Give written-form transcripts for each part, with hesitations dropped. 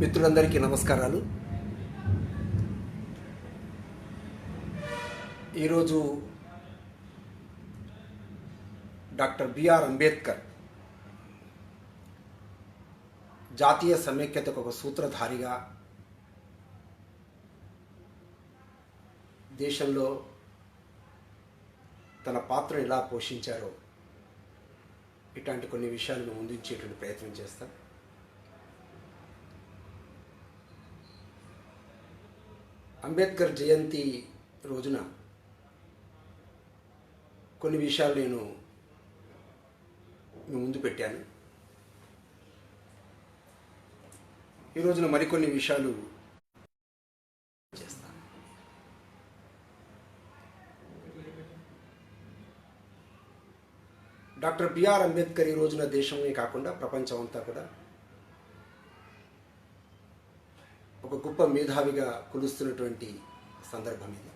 మిత్రులందరికీ నమస్కారాలు. ఈరోజు డాక్టర్ బిఆర్ అంబేద్కర్ జాతీయ సమైక్యతకు ఒక సూత్రధారిగా దేశంలో తన పాత్రను ఎలా పోషించారో ఇట్లాంటి కొన్ని విషయాలను ముందుంచేటువంటి ప్రయత్నం చేస్తాం. అంబేద్కర్ జయంతి రోజున కొన్ని విషయాలు నేను మీ ముందు పెట్టాను. ఈ రోజున మరికొన్ని విషయాలు చేస్తాను. డాక్టర్ బిఆర్ అంబేద్కర్ ఈ రోజున దేశమే కాకుండా ప్రపంచం అంతా కూడా ఒక గొప్ప మేధావిగా కొలుస్తున్నటువంటి సందర్భం ఇది.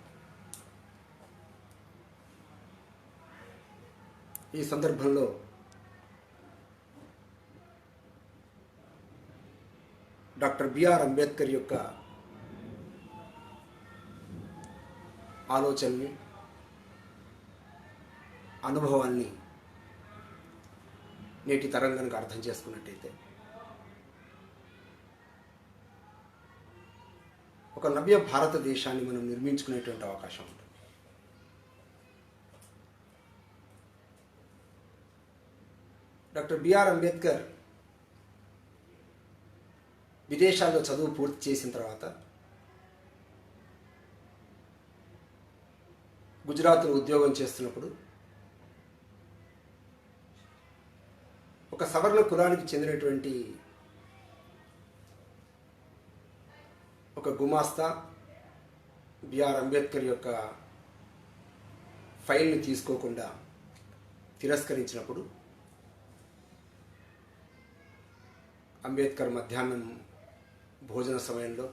ఈ సందర్భంలో డాక్టర్ బిఆర్ అంబేద్కర్ యొక్క ఆలోచనని, అనుభవాల్ని నేటి తరం కనుక అర్థం చేసుకున్నట్టయితే ఒక నవ్య భారతదేశాన్ని మనం నిర్మించుకునేటువంటి అవకాశం ఉంటుంది. డాక్టర్ బిఆర్ అంబేద్కర్ విదేశాల్లో చదువు పూర్తి చేసిన తర్వాత గుజరాత్లో ఉద్యోగం చేస్తున్నప్పుడు ఒక సవర్ణ కులానికి చెందినటువంటి ఒక గుమాస్తా బిఆర్ అంబేద్కర్ యొక్క ఫైల్ని తీసుకోకుండా తిరస్కరించినప్పుడు అంబేద్కర్ మధ్యాహ్నం భోజన సమయంలో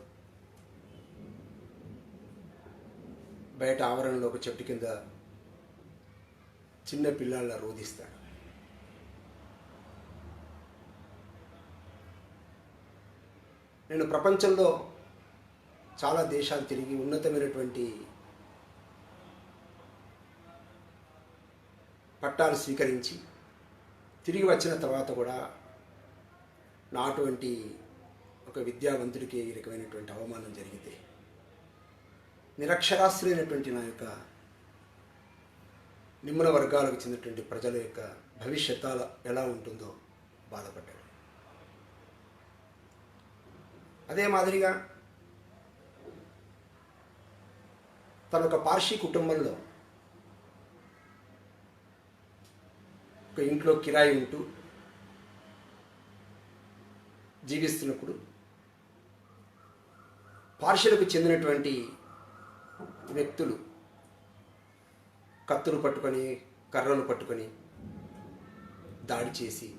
బయట ఆవరణలో ఒక చెట్టు కింద చిన్న పిల్లల రోధిస్తాడు. నేను ప్రపంచంలో చాలా దేశాలు తిరిగి ఉన్నతమైనటువంటి పట్టాలు స్వీకరించి తిరిగి వచ్చిన తర్వాత కూడా నా అటువంటి ఒక విద్యావంతుడికి ఈ రకమైనటువంటి అవమానం జరిగితే నిరక్షరాస్యులైనటువంటి నా యొక్క నిమ్న వర్గాలకు చెందినటువంటి ప్రజల యొక్క భవిష్యత్తు ఎలా ఉంటుందో బాధపడ్డాడు. అదే మాదిరిగా తన ఒక పార్షి కుటుంబంలో ఒక ఇంట్లో కిరాయి ఉంటూ జీవిస్తున్నప్పుడు పార్షులకు చెందినటువంటి వ్యక్తులు కత్తులు పట్టుకొని, కర్రలు పట్టుకొని దాడి చేసి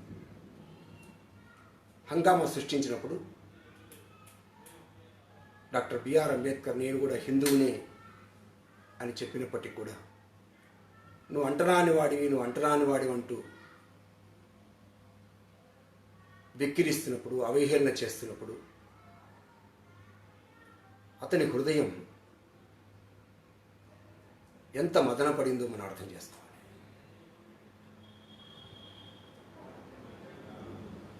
హంగామా సృష్టించినప్పుడు డాక్టర్ బిఆర్ అంబేద్కర్ నేను కూడా హిందువునే అని చెప్పినప్పటికీ కూడా నువ్వు అంటరాని వాడివి అంటూ వెక్కిరిస్తున్నప్పుడు, అవహేళన చేస్తున్నప్పుడు అతని హృదయం ఎంత మదన పడిందో మనం అర్థం చేసుకోవాలి.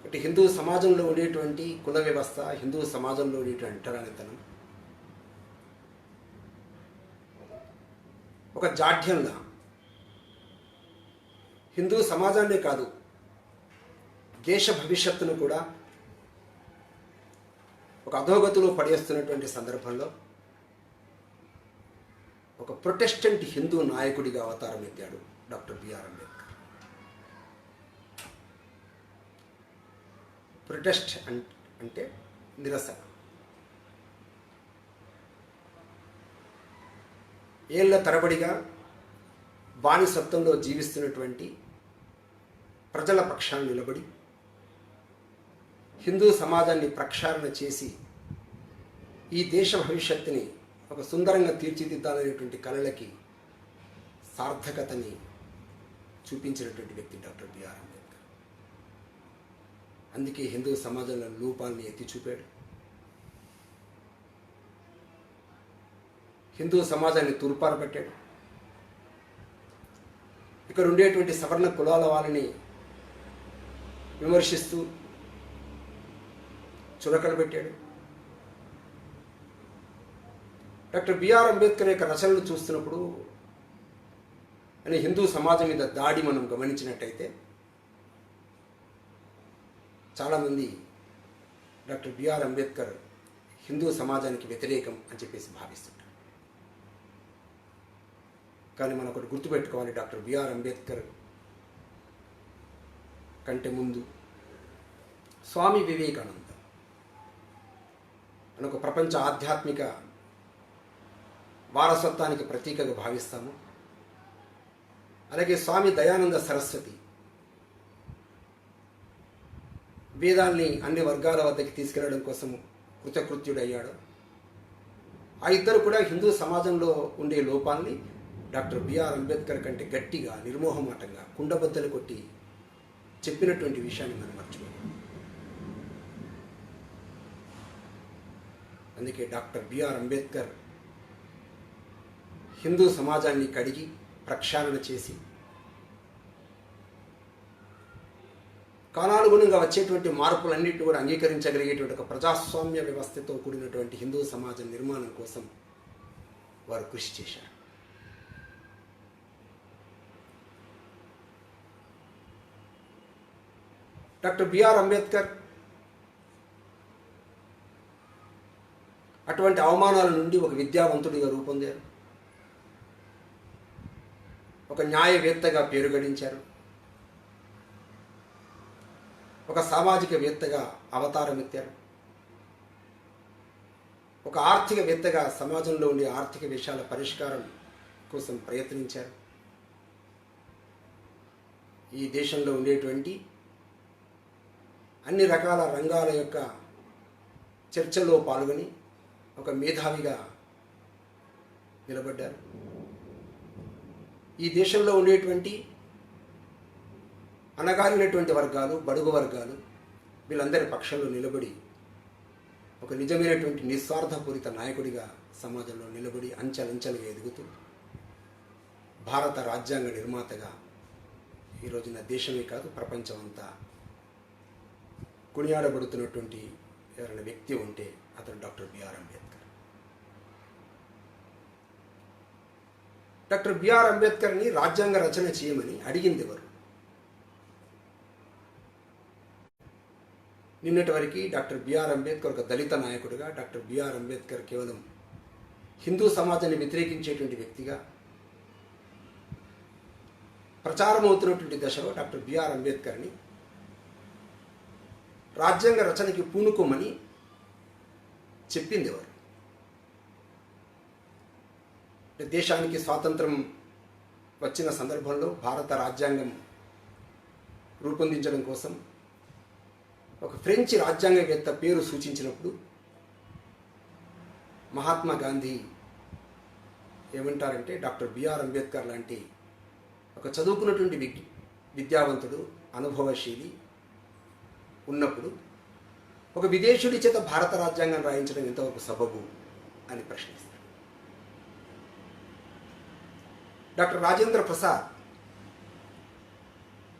అంటే హిందూ సమాజంలో ఉండేటువంటి కుల వ్యవస్థ, హిందూ సమాజంలో ఉండేటువంటి అంటరానితనం ఒక జాఢ్యంలా హిందూ సమాజాన్నే కాదు దేశ భవిష్యత్తును కూడా ఒక అధోగతిలో పడేస్తున్నటువంటి సందర్భంలో ఒక ప్రొటెస్టెంట్ హిందూ నాయకుడిగా అవతారం ఎత్తాడు డాక్టర్ బిఆర్ అంబేద్కర్. ప్రొటెస్ట్ అంటే నిరసన. ఏళ్ల తరబడిగా బానిసత్వంలో జీవిస్తున్నటువంటి ప్రజల పక్షాన్ని నిలబడి హిందూ సమాజాన్ని ప్రక్షాళన చేసి ఈ దేశ భవిష్యత్తుని ఒక సుందరంగా తీర్చిదిద్దాలనేటువంటి కళలకి సార్థకతని చూపించినటువంటి వ్యక్తి డాక్టర్ బిఆర్ అంబేద్కర్. అందుకే హిందూ సమాజంలో లోపాలని ఎత్తి చూపాడు. హిందూ సమాజాన్ని తూర్పారబట్టాడు. ఇక్కడ ఉండేటువంటి సవర్ణ కులాల వాళ్ళని విమర్శిస్తూ చురకలు పెట్టాడు. డాక్టర్ బిఆర్ అంబేద్కర్ యొక్క రచనలు చూస్తున్నప్పుడు అని హిందూ సమాజం మీద దాడి మనం గమనించినట్టయితే చాలామంది డాక్టర్ బిఆర్ అంబేద్కర్ హిందూ సమాజానికి వ్యతిరేకం అని చెప్పేసి భావిస్తుంటారు. కానీ మనం ఒకటి గుర్తుపెట్టుకోవాలి, డాక్టర్ బిఆర్ అంబేద్కర్ కంటే ముందు స్వామి వివేకానంద అని ఒక ప్రపంచ ఆధ్యాత్మిక వారసత్వానికి ప్రతీకగా భావిస్తాము. అలాగే స్వామి దయానంద సరస్వతి వేదాల్ని అన్ని వర్గాల వద్దకి తీసుకెళ్లడం కోసం కృతకృత్యుడయ్యాడు. ఆ ఇద్దరు కూడా హిందూ సమాజంలో ఉండే లోపాలని డాక్టర్ బిఆర్ అంబేద్కర్ కంటే గట్టిగా, నిర్మోహమాటంగా, కుండబద్దలు కొట్టి చెప్పినటువంటి విషయాన్ని మనం మర్చిపోయాం. అందుకే డాక్టర్ బిఆర్ అంబేద్కర్ హిందూ సమాజాన్ని కడిగి ప్రక్షాళన చేసి కాలానుగుణంగా వచ్చేటువంటి మార్పులన్నింటినీ కూడా అంగీకరించగలిగేటువంటి ఒక ప్రజాస్వామ్య వ్యవస్థతో కూడినటువంటి హిందూ సమాజ నిర్మాణం కోసం వారు కృషి చేశారు. డాక్టర్ బిఆర్ అంబేద్కర్ అటువంటి అవమానాల నుండి ఒక విద్యావంతుడిగా రూపొందారు. ఒక న్యాయవేత్తగా పేరు గడించారు. ఒక సామాజికవేత్తగా అవతారం ఎత్తారు. ఒక ఆర్థికవేత్తగా సమాజంలో ఉండే ఆర్థిక విషయాల పరిష్కారం కోసం ప్రయత్నించారు. ఈ దేశంలో ఉండేటువంటి అన్ని రకాల రంగాల యొక్క చర్చల్లో పాల్గొని ఒక మేధావిగా నిలబడ్డారు. ఈ దేశంలో ఉండేటువంటి అణగారినటువంటి వర్గాలు, బడుగు వర్గాలు వీళ్ళందరి పక్షంలో నిలబడి ఒక నిజమైనటువంటి నిస్వార్థపూరిత నాయకుడిగా సమాజంలో నిలబడి అంచెలంచెలుగా ఎదుగుతూ భారత రాజ్యాంగ నిర్మాతగా ఈరోజున దేశమే కాదు ప్రపంచం అంతా కొనియాడబడుతున్నటువంటి ఎవరైనా వ్యక్తి ఉంటే అతను doctor BR Ambedkar. Doctor B R అంబేద్కర్ని రాజ్యాంగ రచన చేయమని అడిగింది ఎవరు? నిన్నటి వరకు డాక్టర్ బిఆర్ అంబేద్కర్ ఒక దళిత నాయకుడిగా, డాక్టర్ బిఆర్ అంబేద్కర్ కేవలం హిందూ సమాజాన్ని వ్యతిరేకించేటువంటి వ్యక్తిగా ప్రచారం అవుతున్నటువంటి దశలో డాక్టర్ బిఆర్ అంబేద్కర్ని రాజ్యాంగ రచనకి పూనుకోమని చెప్పింది ఎవరు? దేశానికి స్వాతంత్రం వచ్చిన సందర్భంలో భారత రాజ్యాంగం రూపొందించడం కోసం ఒక ఫ్రెంచ్ రాజ్యాంగవేత్త పేరు సూచించినప్పుడు మహాత్మా గాంధీ ఏమంటారంటే, డాక్టర్ బిఆర్ అంబేద్కర్ లాంటి ఒక చదువుకున్నటువంటి విద్యావంతుడు, అనుభవశీలి ఉన్నప్పుడు ఒక విదేశీయుడి చేత భారత రాజ్యాంగం రాయించడం ఎంతవరకు సబబు అని ప్రశ్నిస్తారు. డాక్టర్ రాజేంద్ర ప్రసాద్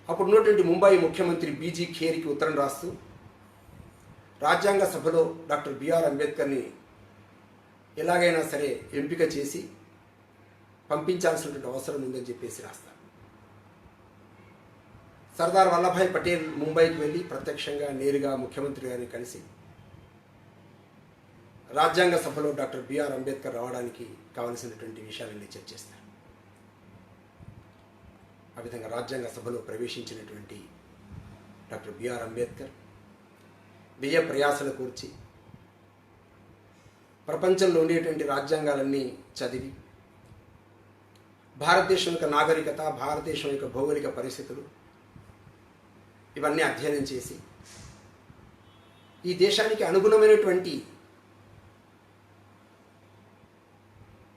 అప్పుడు ఉన్నటువంటి ముంబై ముఖ్యమంత్రి బీజీ ఖేరికి ఉత్తరం రాస్తూ రాజ్యాంగ సభలో డాక్టర్ బిఆర్ అంబేద్కర్ని ఎలాగైనా సరే ఎంపిక చేసి పంపించాల్సినటువంటి అవసరం ఉందని చెప్పేసి రాస్తారు. సర్దార్ వల్లభాయ్ పటేల్ ముంబైకి వెళ్ళి ప్రత్యక్షంగా నేరుగా ముఖ్యమంత్రి గారిని కలిసి రాజ్యాంగ సభలో డాక్టర్ బిఆర్ అంబేద్కర్ రావడానికి కావలసినటువంటి విషయాలన్నీ చర్చిస్తారు. ఆ విధంగా రాజ్యాంగ సభలో ప్రవేశించినటువంటి డాక్టర్ బిఆర్ అంబేద్కర్ వ్యయ ప్రయాసల కూర్చి ప్రపంచంలో ఉండేటువంటి రాజ్యాంగాలన్నీ చదివి భారతదేశం యొక్క నాగరికత, భారతదేశం యొక్క భౌగోళిక పరిస్థితులు ఇవన్నీ అధ్యయనం చేసి ఈ దేశానికి అనుగుణమైనటువంటి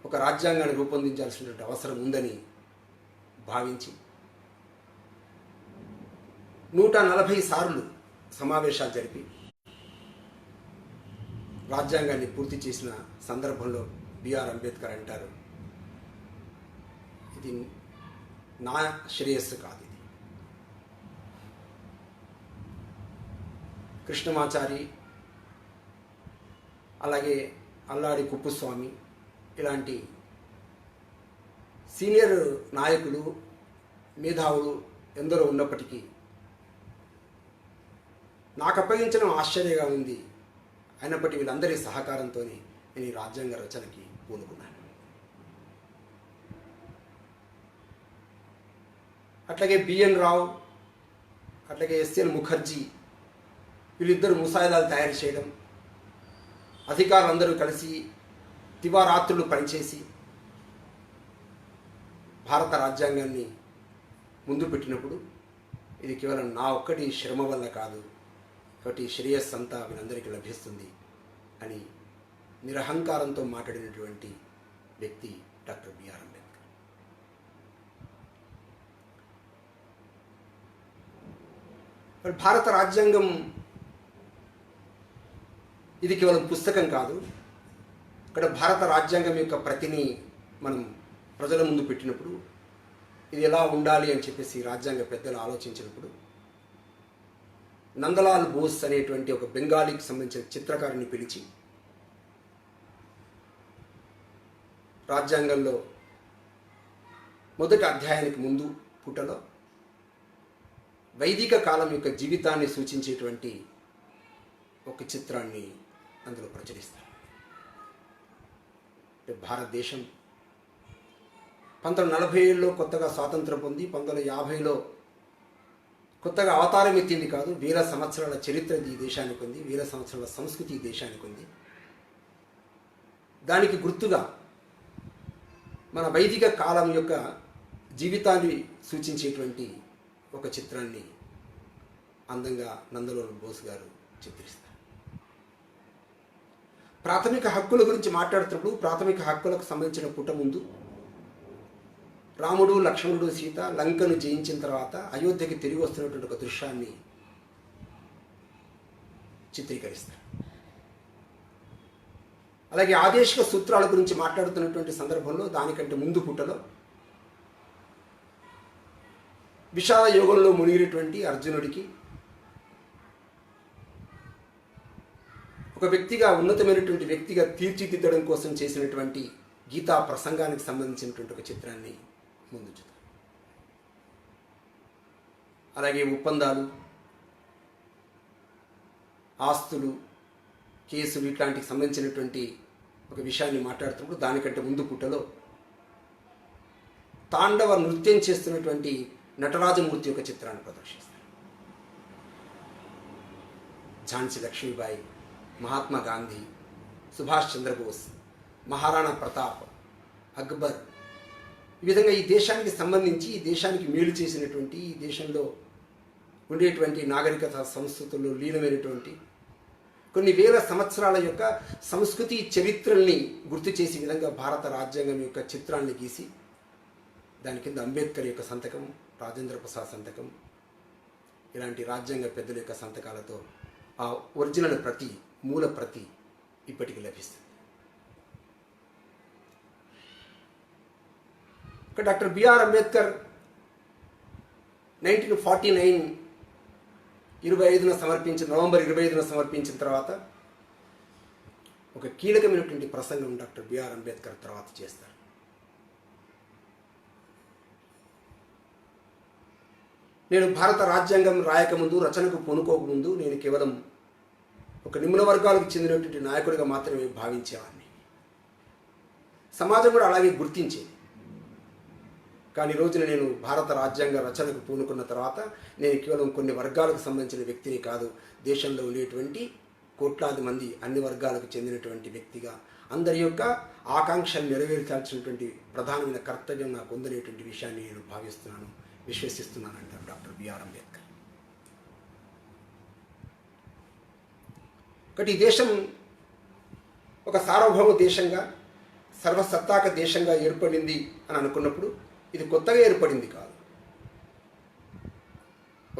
ఒక రాజ్యాంగాన్ని రూపొందించాల్సినటువంటి అవసరం ఉందని భావించి 140 సార్లు సమావేశాలు జరిపి రాజ్యాంగాన్ని పూర్తి చేసిన సందర్భంలో బిఆర్ అంబేద్కర్ అంటారు, ఇది నా శ్రేయస్సు కాదు, ఇది కృష్ణమాచారి, అలాగే అల్లాడి కుప్పుస్వామి ఇలాంటి సీనియర్ నాయకులు, మేధావులు ఎందరో ఉన్నప్పటికీ నాకు అప్పగించడం ఆశ్చర్యంగా ఉంది. అయినప్పటికీ వీళ్ళందరి సహకారంతో నేను ఈ రాజ్యాంగ రచనకి పూనుకున్నాను. అట్లాగే బిఎన్ రావు, అట్లాగే ఎస్ఎల్ ముఖర్జీ వీళ్ళిద్దరు ముసాయిదాలు తయారు చేయడం, అధికారులందరూ కలిసి దివారాత్రులు పనిచేసి భారత రాజ్యాంగాన్ని ముందు పెట్టినప్పుడు ఇది కేవలం నా ఒక్కటి శ్రమ వల్ల కాదు, కాబట్టి శ్రేయస్సు అంతా వీళ్ళందరికీ లభిస్తుంది అని నిరహంకారంతో మాట్లాడినటువంటి వ్యక్తి డాక్టర్ బిఆర్ అంబేద్కర్. మరి భారత రాజ్యాంగం ఇది కేవలం పుస్తకం కాదు. ఇక్కడ భారత రాజ్యాంగం యొక్క ప్రతిని మనం ప్రజల ముందు పెట్టినప్పుడు ఇది ఎలా ఉండాలి అని చెప్పేసి రాజ్యాంగ పెద్దలు ఆలోచించినప్పుడు నందలాల్ బోస్ అనేటువంటి ఒక బెంగాలీకి సంబంధించిన చిత్రకారుని పిలిచి రాజ్యాంగంలో మొదటి అధ్యాయానికి ముందు పుటలో వైదిక కాలం యొక్క జీవితాన్ని సూచించేటువంటి ఒక చిత్రాన్ని అందులో ప్రచురిస్తారు. భారతదేశం 1947లో కొత్తగా స్వాతంత్రం పొంది 1950లో కొత్తగా అవతారం ఎత్తింది కాదు, వేల సంవత్సరాల చరిత్ర ఈ దేశానికి ఉంది, వేల సంవత్సరాల సంస్కృతి ఈ దేశానికి ఉంది. దానికి గుర్తుగా మన వైదిక కాలం యొక్క జీవితాన్ని సూచించేటువంటి ఒక చిత్రాన్ని అందంగా నందలాల్ బోస్ గారు చిత్రిస్తారు. ప్రాథమిక హక్కుల గురించి మాట్లాడుతున్నప్పుడు ప్రాథమిక హక్కులకు సంబంధించిన పుట ముందు రాముడు, లక్ష్మణుడు, సీత లంకను జయించిన తర్వాత అయోధ్యకి తిరిగి వస్తున్నటువంటి ఒక దృశ్యాన్ని చిత్రీకరిస్తారు. అలాగే ఆదేశిక సూత్రాల గురించి మాట్లాడుతున్నటువంటి సందర్భంలో దానికంటే ముందు పుటలో విషాద యోగంలో మునిగినటువంటి అర్జునుడికి ఒక వ్యక్తిగా, ఉన్నతమైనటువంటి వ్యక్తిగా తీర్చిదిద్దడం కోసం చేసినటువంటి గీతా ప్రసంగానికి సంబంధించినటువంటి ఒక చిత్రాన్ని ముందుంచుతారు. అలాగే ఒప్పందాలు, ఆస్తులు, కేసులు ఇట్లాంటికి సంబంధించినటువంటి ఒక విషయాన్ని మాట్లాడుతున్నప్పుడు దానికంటే ముందు పుటలో తాండవ నృత్యం చేస్తున్నటువంటి నటరాజమూర్తి యొక్క చిత్రాన్ని ప్రదర్శిస్తారు. ఝాన్సీ లక్ష్మీబాయి, మహాత్మా గాంధీ, సుభాష్ చంద్రబోస్, మహారాణా ప్రతాప్, అక్బర్, ఈ విధంగా ఈ దేశానికి సంబంధించి ఈ దేశానికి మేలు చేసినటువంటి, ఈ దేశంలో ఉండేటువంటి నాగరికత సంస్కృతుల్లో లీనమైనటువంటి కొన్ని వేల సంవత్సరాల యొక్క సంస్కృతి చరిత్రల్ని గుర్తు చేసే విధంగా భారత రాజ్యాంగం యొక్క చిత్రాన్ని గీసి దాని కింద అంబేద్కర్ యొక్క సంతకం, రాజేంద్ర ప్రసాద్ సంతకం, ఇలాంటి రాజ్యాంగ పెద్దల యొక్క సంతకాలతో ఆ ఒరిజినల్ ప్రతి, మూల ప్రతి ఇప్పటికీ లభిస్తుంది. ఇక డాక్టర్ బిఆర్ అంబేద్కర్ 1949 25న సమర్పించిన, నవంబర్ 25న సమర్పించిన తర్వాత ఒక కీలకమైనటువంటి ప్రసంగం డాక్టర్ బిఆర్ అంబేద్కర్ తర్వాత చేస్తారు. నేను భారత రాజ్యాంగం రాయకముందు, రచనకు పూనుకోకముందు నేను కేవలం ఒక నిమ్న వర్గాలకు చెందినటువంటి నాయకుడిగా మాత్రమే భావించేవాడిని. సమాజం కూడా అలాగే గుర్తించేది. కానీ రోజున నేను భారత రాజ్యాంగ రచనకు పూనుకున్న తర్వాత నేను కేవలం కొన్ని వర్గాలకు సంబంధించిన వ్యక్తిని కాదు, దేశంలో ఉండేటువంటి కోట్లాది మంది అన్ని వర్గాలకు చెందినటువంటి వ్యక్తిగా అందరి యొక్క ఆకాంక్షలు నెరవేర్చాల్సినటువంటి ప్రధానమైన కర్తవ్యం నాకు ఉందనేటువంటి విషయాన్ని నేను భావిస్తున్నాను, విశ్వసిస్తున్నాను అంటారు డాక్టర్ బిఆర్ అంబేద్కర్. ఒకటి ఈ దేశం ఒక సార్వభౌమ దేశంగా, సర్వసత్తాక దేశంగా ఏర్పడింది అని అనుకున్నప్పుడు ఇది కొత్తగా ఏర్పడింది కాదు.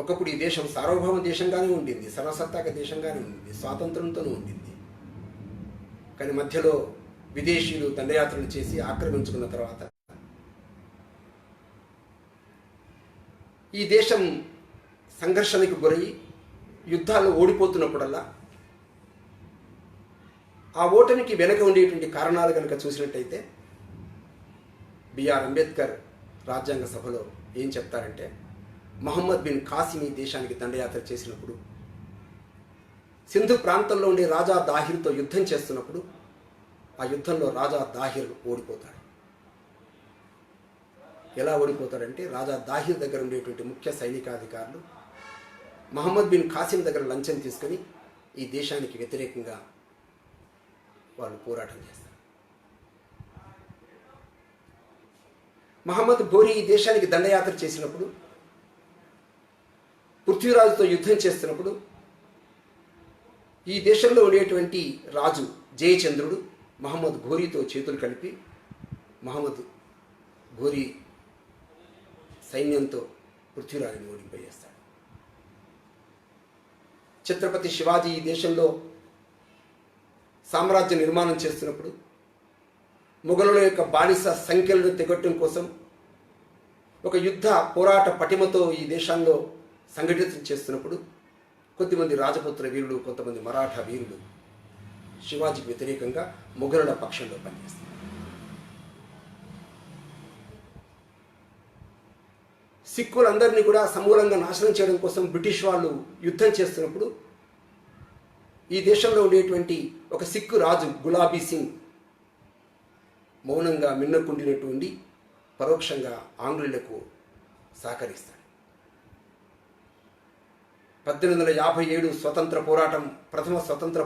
ఒకప్పుడు ఈ దేశం సార్వభౌమ దేశంగానే ఉండింది, సర్వసత్తాక దేశంగానే ఉండింది, స్వాతంత్రంతోనూ ఉండింది. కానీ మధ్యలో విదేశీయులు దండయాత్రలు చేసి ఆక్రమించుకున్న తర్వాత ఈ దేశం సంఘర్షణకు గురై యుద్ధాల్లో ఓడిపోతున్నప్పుడల్లా ఆ ఓటమికి వెనక ఉండేటువంటి కారణాలు కనుక చూసినట్టయితే బిఆర్ అంబేద్కర్ రాజ్యాంగ సభలో ఏం చెప్తారంటే, మహమ్మద్ బిన్ కాసిం ఈ దేశానికి దండయాత్ర చేసినప్పుడు, సింధు ప్రాంతంలో ఉండే రాజా దాహిర్తో యుద్ధం చేస్తున్నప్పుడు ఆ యుద్ధంలో రాజా దాహిర్ ఓడిపోతాడు. ఎలా ఓడిపోతాడంటే, రాజా దాహిర్ దగ్గర ఉండేటువంటి ముఖ్య సైనికాధికారులు మహమ్మద్ బిన్ కాసిం దగ్గర లంచం తీసుకొని ఈ దేశానికి వ్యతిరేకంగా వాళ్ళు పోరాటం చేస్తారు. మహమ్మద్ ఘోరీ ఈ దేశానికి దండయాత్ర చేసినప్పుడు, పృథ్వీరాజుతో యుద్ధం చేస్తున్నప్పుడు ఈ దేశంలో ఉండేటువంటి రాజు జయచంద్రుడు మహమ్మద్ ఘోరీతో చేతులు కలిపి మహమ్మద్ ఘోరీ సైన్యంతో పృథ్వీరాజుని ఓడిపోయేస్తాడు. ఛత్రపతి శివాజీ ఈ దేశంలో సామ్రాజ్య నిర్మాణం చేస్తున్నప్పుడు మొఘలుల యొక్క బానిస సంఖ్యలను తెగొట్టడం కోసం ఒక యుద్ధ పోరాట పటిమతో ఈ దేశాల్లో సంఘటితం చేస్తున్నప్పుడు కొద్దిమంది రాజపుత్ర వీరులు, కొంతమంది మరాఠా వీరులు శివాజీకి వ్యతిరేకంగా మొఘలుల పక్షంలో పనిచేస్తారు. సిక్కులందరినీ కూడా సమూలంగా నాశనం చేయడం కోసం బ్రిటిష్ వాళ్ళు యుద్ధం చేస్తున్నప్పుడు ఈ దేశంలో ఉండేటువంటి ఒక సిక్కు రాజు గులాబీ సింగ్ మౌనంగా మిన్నకుండినట్టు ఉండి పరోక్షంగా ఆంగ్లేయులకు సహకరిస్తాడు. 1857 స్వతంత్ర పోరాటం, ప్రథమ స్వతంత్ర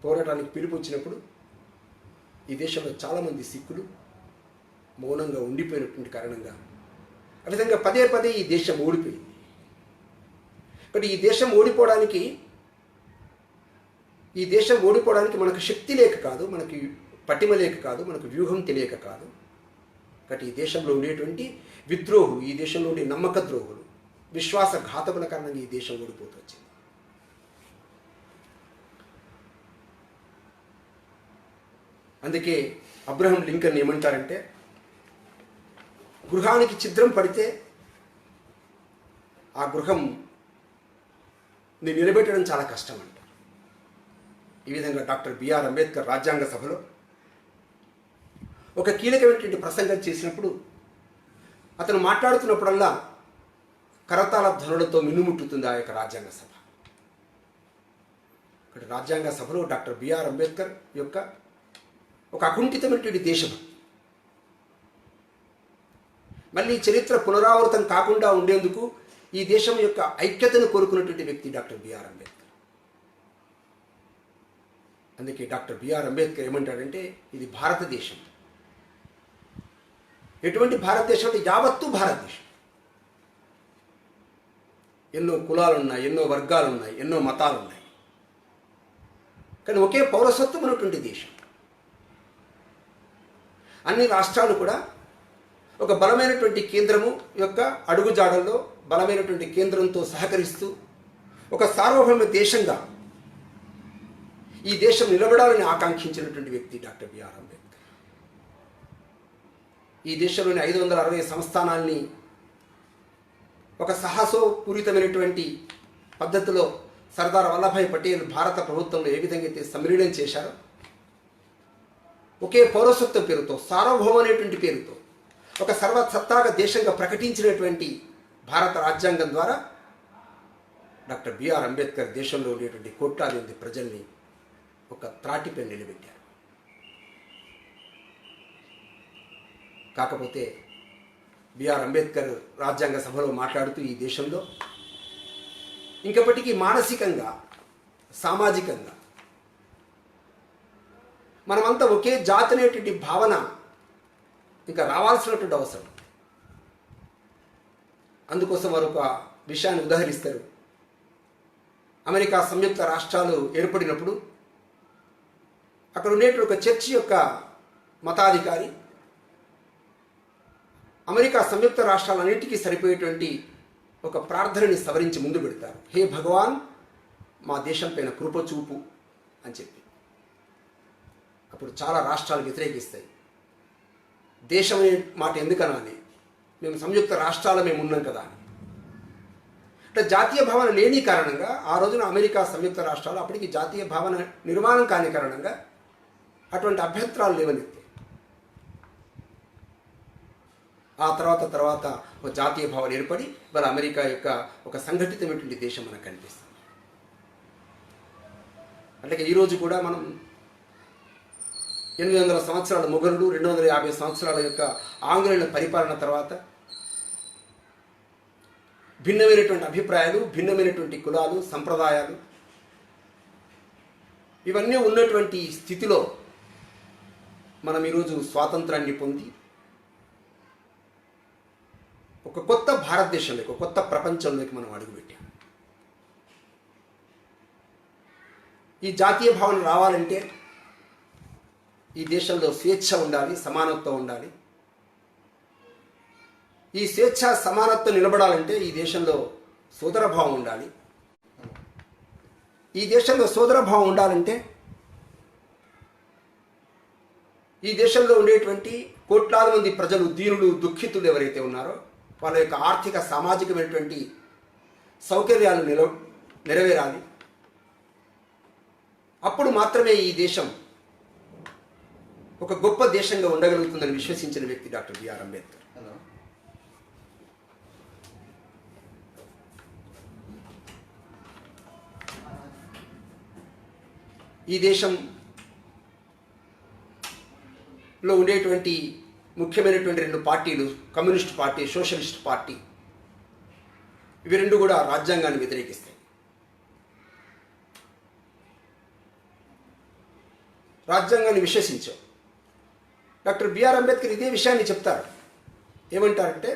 పోరాటానికి పిలుపు వచ్చినప్పుడు ఈ దేశంలో చాలామంది సిక్కులు మౌనంగా ఉండిపోయినటువంటి కారణంగా ఆ విధంగా పదే పదే ఈ దేశం ఓడిపోయింది. కాబట్టి ఈ దేశం ఓడిపోవడానికి మనకు శక్తి లేక కాదు, మనకి పటిమ లేక కాదు, మనకు వ్యూహం తెలియక కాదు. కాబట్టి ఈ దేశంలో ఉండేటువంటి విద్రోహులు, ఈ దేశంలో ఉండే నమ్మక ద్రోహులు, విశ్వాసఘాతకుల కారణంగా ఈ దేశం ఓడిపోతూ వచ్చింది. అందుకే అబ్రహం లింకన్ ఏమంటారంటే, గృహానికి ఛిద్రం పడితే ఆ గృహం నిలబెట్టడం చాలా కష్టం అంటారు. ఈ విధంగా డాక్టర్ బిఆర్ అంబేద్కర్ రాజ్యాంగ సభలో ఒక కీలకమైనటువంటి ప్రసంగం చేసినప్పుడు అతను మాట్లాడుతున్నప్పుడల్లా కరతాళ ధ్వనులతో మిన్నుముట్టుతుంది ఆ యొక్క రాజ్యాంగ సభ. ఇక్కడ రాజ్యాంగ సభలో డాక్టర్ బిఆర్ అంబేద్కర్ యొక్క ఒక అకుంఠితమైనటువంటి దేశభక్తి, మళ్ళీ చరిత్ర పునరావృతం కాకుండా ఉండేందుకు ఈ దేశం యొక్క ఐక్యతను కోరుకున్నటువంటి వ్యక్తి డాక్టర్ బిఆర్ అంబేద్కర్. అందుకే డాక్టర్ బిఆర్ అంబేద్కర్ ఏమంటాడంటే, ఇది భారతదేశం. ఎటువంటి భారతదేశం అంటే యావత్తు భారతదేశం. ఎన్నో కులాలు ఉన్నాయి, ఎన్నో వర్గాలు ఉన్నాయి, ఎన్నో మతాలు ఉన్నాయి, కానీ ఒకే పౌరసత్వం ఉన్నటువంటి దేశం. అన్ని రాష్ట్రాలు కూడా ఒక బలమైనటువంటి కేంద్రము యొక్క అడుగుజాడల్లో బలమైనటువంటి కేంద్రంతో సహకరిస్తూ ఒక సార్వభౌమ దేశంగా ఈ దేశం నిలబడాలని ఆకాంక్షించినటువంటి వ్యక్తి డాక్టర్ బిఆర్ అంబేద్కర్. ఈ దేశంలోని 560 సంస్థానాల్ని ఒక సాహసోపూరితమైనటువంటి పద్ధతిలో సర్దార్ వల్లభాయ్ పటేల్ భారత ప్రభుత్వంలో ఏ విధంగా అయితే సంలీనం చేశారో, ఒకే పౌరసత్వం పేరుతో, సార్వభౌమ అనేటువంటి పేరుతో ఒక సర్వసత్తాక దేశంగా ప్రకటించినటువంటి భారత రాజ్యాంగం ద్వారా డాక్టర్ బిఆర్ అంబేద్కర్ దేశంలో ఉండేటువంటి కోట్లాది మంది ప్రజల్ని ఒక త్రాటిపై నిలబెట్టారు. కాకపోతే బిఆర్ అంబేద్కర్ రాజ్యాంగ సభలో మాట్లాడుతూ ఈ దేశంలో ఇంకప్పటికీ మానసికంగా, సామాజికంగా మనమంతా ఒకే జాతి అనేటువంటి భావన ఇంకా రావాల్సినటువంటి అవసరం. అందుకోసం వారు ఒక విషయాన్ని ఉదాహరిస్తారు. అమెరికా సంయుక్త రాష్ట్రాలు ఏర్పడినప్పుడు అక్కడ ఉండేటువంటి ఒక చర్చి యొక్క మతాధికారి అమెరికా సంయుక్త రాష్ట్రాలన్నింటికీ సరిపోయేటువంటి ఒక ప్రార్థనని సవరించి ముందు పెడతారు. హే భగవాన్, మా దేశం పైన కృప చూపు అని చెప్పి. అప్పుడు చాలా రాష్ట్రాలు వ్యతిరేకిస్తాయి. దేశం అనే మాట ఎందుకు అనాలి, మేము సంయుక్త రాష్ట్రాలు మేము ఉన్నాం కదా అని. అంటే జాతీయ భావన లేని కారణంగా ఆ రోజున అమెరికా సంయుక్త రాష్ట్రాలు అప్పటికి జాతీయ భావన నిర్మాణం కాని కారణంగా అటువంటి అభ్యంతరాలు లేవనెత్తాయి. ఆ తర్వాత ఒక జాతీయ భావన ఏర్పడి మరి అమెరికా యొక్క ఒక సంఘటితమైనటువంటి దేశం మనకు కనిపిస్తుంది. అంటే ఈరోజు కూడా మనం 800 సంవత్సరాల మొఘలులు, 250 సంవత్సరాల యొక్క ఆంగ్లేయుల పరిపాలన తర్వాత భిన్నమైనటువంటి అభిప్రాయాలు, భిన్నమైనటువంటి కులాలు, సంప్రదాయాలు ఇవన్నీ ఉన్నటువంటి స్థితిలో మనం ఈరోజు స్వాతంత్రాన్ని పొంది ఒక కొత్త భారతదేశంలోకి, ఒక కొత్త ప్రపంచంలోకి మనం అడుగుపెట్టాం. ఈ జాతీయ భావన రావాలంటే ఈ దేశంలో స్వేచ్ఛ ఉండాలి, సమానత్వం ఉండాలి. ఈ స్వేచ్ఛ సమానత్వం నిలబడాలంటే ఈ దేశంలో సోదరభావం ఉండాలి. ఈ దేశంలో సోదరభావం ఉండాలంటే ఈ దేశంలో ఉండేటువంటి కోట్లాది మంది ప్రజలు, దీనులు, దుఃఖితులు ఎవరైతే ఉన్నారో వాళ్ళ యొక్క ఆర్థిక సామాజికమైనటువంటి సౌకర్యాలు నెరవేరాలి. అప్పుడు మాత్రమే ఈ దేశం ఒక గొప్ప దేశంగా ఉండగలుగుతుందని విశ్వసించిన వ్యక్తి డాక్టర్ బిఆర్ అంబేద్కర్. ఈ దేశంలో ఉండేటువంటి ముఖ్యమైనటువంటి 2 పార్టీలు, కమ్యూనిస్ట్ పార్టీ, సోషలిస్ట్ పార్టీ, ఇవి 2 కూడా రాజ్యాంగాన్ని వ్యతిరేకిస్తాయి. రాజ్యాంగాన్ని విశ్వసించాం. డాక్టర్ బిఆర్ అంబేద్కర్ ఇదే విషయాన్ని చెప్తారు. ఏమంటారంటే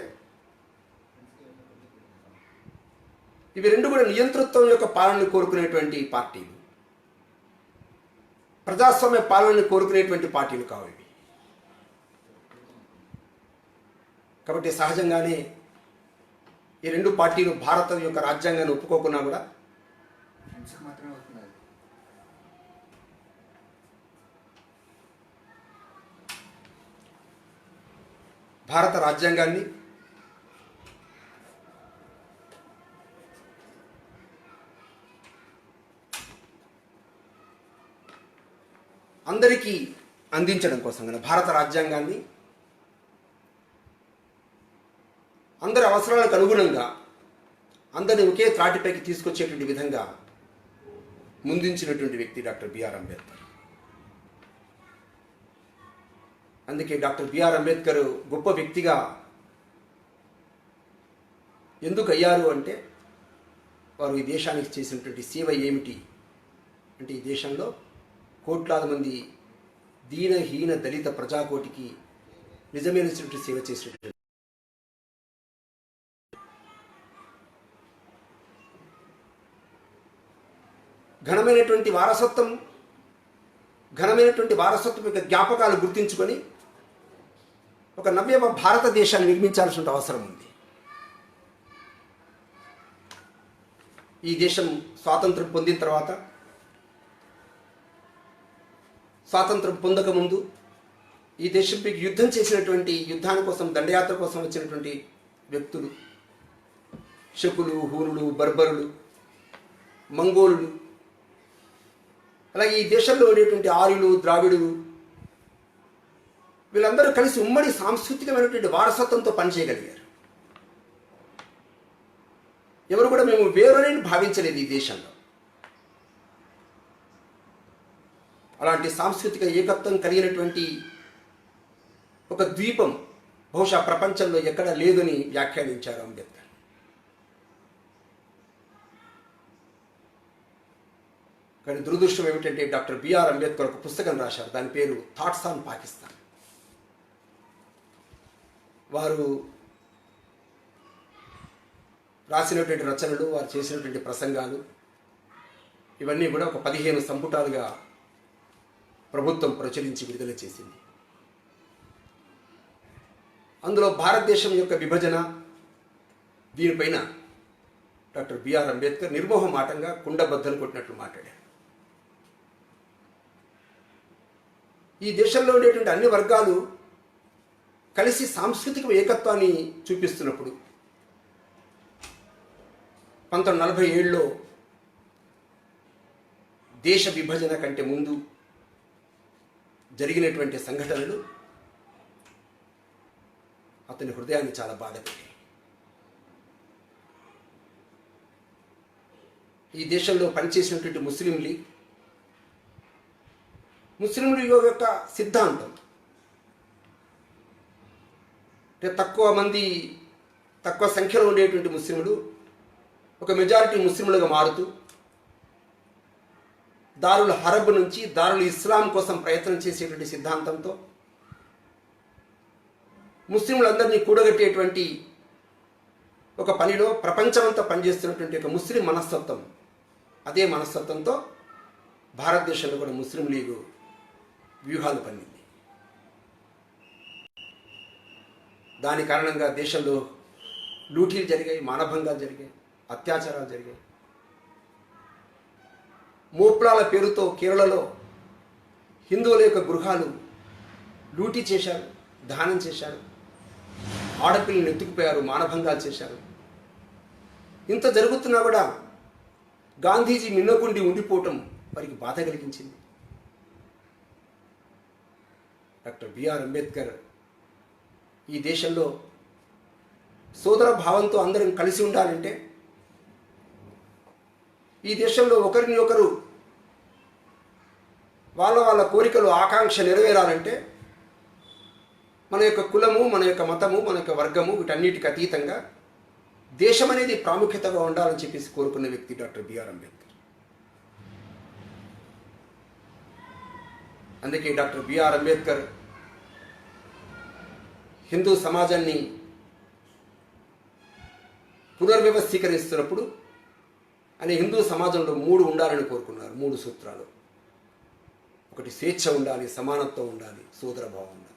ఇవి 2 కూడా నియంతృత్వం యొక్క పాలనను కోరుకునేటువంటి పార్టీలు, ప్రజాస్వామ్య పాలనను కోరుకునేటువంటి పార్టీలు కావు ఇవి. కాబట్టి సహజంగానే ఈ 2 పార్టీలు భారత యొక్క రాజ్యాంగాన్ని ఒప్పుకోకున్నా కూడా భారత రాజ్యాంగాన్ని అందరికీ అందించడం కోసం కదా, భారత రాజ్యాంగాన్ని అందరి అవసరాలకు అనుగుణంగా అందరిని ఒకే త్రాటిపైకి తీసుకొచ్చేటువంటి విధంగా ముందుంచినటువంటి వ్యక్తి డాక్టర్ బిఆర్ అంబేద్కర్. అందుకే డాక్టర్ బిఆర్ అంబేద్కర్ గొప్ప వ్యక్తిగా ఎందుకు అయ్యారు అంటే వారు ఈ దేశానికి చేసినటువంటి సేవ ఏమిటి అంటే ఈ దేశంలో కోట్లాది మంది దీనహీన దళిత ప్రజాకోటికి నిజమైనటువంటి సేవ చేసినటువంటి ఘనమైనటువంటి వారసత్వం యొక్క జ్ఞాపకాలు గుర్తించుకొని ఒక నవ్య భారతదేశాన్ని నిర్మించాల్సిన అవసరం ఉంది. ఈ దేశం స్వాతంత్రం పొందిన తర్వాత, స్వాతంత్రం పొందకముందు ఈ దేశంపై యుద్ధం చేసినటువంటి, యుద్ధాని కోసం దండయాత్ర కోసం వచ్చినటువంటి వ్యక్తులు శకులు, హూనులు, బర్బరులు, మంగోలులు, అలాగే ఈ దేశంలో ఉండేటువంటి ఆర్యులు, ద్రావిడులు వీళ్ళందరూ కలిసి ఉమ్మడి సాంస్కృతికమైనటువంటి వారసత్వంతో పనిచేయగలిగారు. ఎవరు కూడా మేము వేరని భావించలేదు ఈ దేశంలో. అలాంటి సాంస్కృతిక ఏకత్వం కలిగినటువంటి ఒక ద్వీపం బహుశా ప్రపంచంలో ఎక్కడ లేదని వ్యాఖ్యానించారు అంబేద్కర్. కానీ దురదృష్టం ఏమిటంటే డాక్టర్ బిఆర్ అంబేద్కర్ ఒక పుస్తకం రాశారు, దాని పేరు థాట్స్ ఆన్ పాకిస్తాన్. వారు రాసినటువంటి రచనలు, వారు చేసినటువంటి ప్రసంగాలు ఇవన్నీ కూడా ఒక 15 సంపుటాలుగా ప్రభుత్వం ప్రచురించి విడుదల చేసింది. అందులో భారతదేశం యొక్క విభజన దీనిపైన డాక్టర్ బిఆర్ అంబేద్కర్ నిర్మోహమాటంగా కుండబద్దలు కొట్టినట్లు మాట్లాడారు. ఈ దేశంలో ఉండేటువంటి అన్ని వర్గాలు కలిసి సాంస్కృతిక ఏకత్వాన్ని చూపిస్తున్నప్పుడు 1947లో దేశ విభజన కంటే ముందు జరిగినటువంటి సంఘటనలు అతని హృదయాన్ని చాలా బాధపెట్టాయి. ఈ దేశంలో పనిచేసినటువంటి ముస్లిం లీగ్ యొక్క సిద్ధాంతం అంటే తక్కువ సంఖ్యలో ఉండేటువంటి ముస్లింలు ఒక మెజారిటీ ముస్లింలుగా మారుతూ దారుల్ హరబ్ నుంచి దారుల్ ఇస్లాం కోసం ప్రయత్నం చేసేటువంటి సిద్ధాంతంతో ముస్లింలందరినీ కూడగట్టేటువంటి ఒక పనిలో ప్రపంచమంతా పనిచేస్తున్నటువంటి ఒక ముస్లిం మనస్తత్వం, అదే మనస్తత్వంతో భారతదేశంలో కూడా ముస్లిం లీగు వ్యూహాలు పన్నింది. దాని కారణంగా దేశంలో లూటీలు జరిగాయి, మానభంగాలు జరిగాయి, అత్యాచారాలు జరిగాయి. మోప్లాల పేరుతో కేరళలో హిందువుల యొక్క గృహాలు లూటీ చేశారు, దహనం చేశారు, ఆడపిల్లలు ఎత్తుకుపోయారు, మానభంగాలు చేశారు. ఇంత జరుగుతున్నా కూడా గాంధీజీ మిన్నకుండి ఉండిపోవటం వారికి బాధ కలిగించింది. డాక్టర్ బిఆర్ అంబేద్కర్ ఈ దేశంలో సోదర భావంతో అందరం కలిసి ఉండాలంటే, ఈ దేశంలో ఒకరిని ఒకరు వాళ్ళ కోరికలు ఆకాంక్ష నెరవేరాలంటే మన యొక్క కులము, మన యొక్క మతము, మన యొక్క వర్గము వీటన్నిటికి అతీతంగా దేశం అనేది ప్రాముఖ్యతగా ఉండాలని చెప్పేసి కోరుకున్న వ్యక్తి డాక్టర్ బిఆర్ అంబేద్కర్. అందుకే డాక్టర్ బిఆర్ అంబేద్కర్ హిందూ సమాజాన్ని పునర్వ్యవస్థీకరిస్తున్నప్పుడు ఆయన హిందూ సమాజంలో 3 ఉండాలని కోరుకున్నారు. 3 సూత్రాలు. ఒకటి స్వేచ్ఛ ఉండాలి, సమానత్వం ఉండాలి, సోదరభావం ఉండాలి.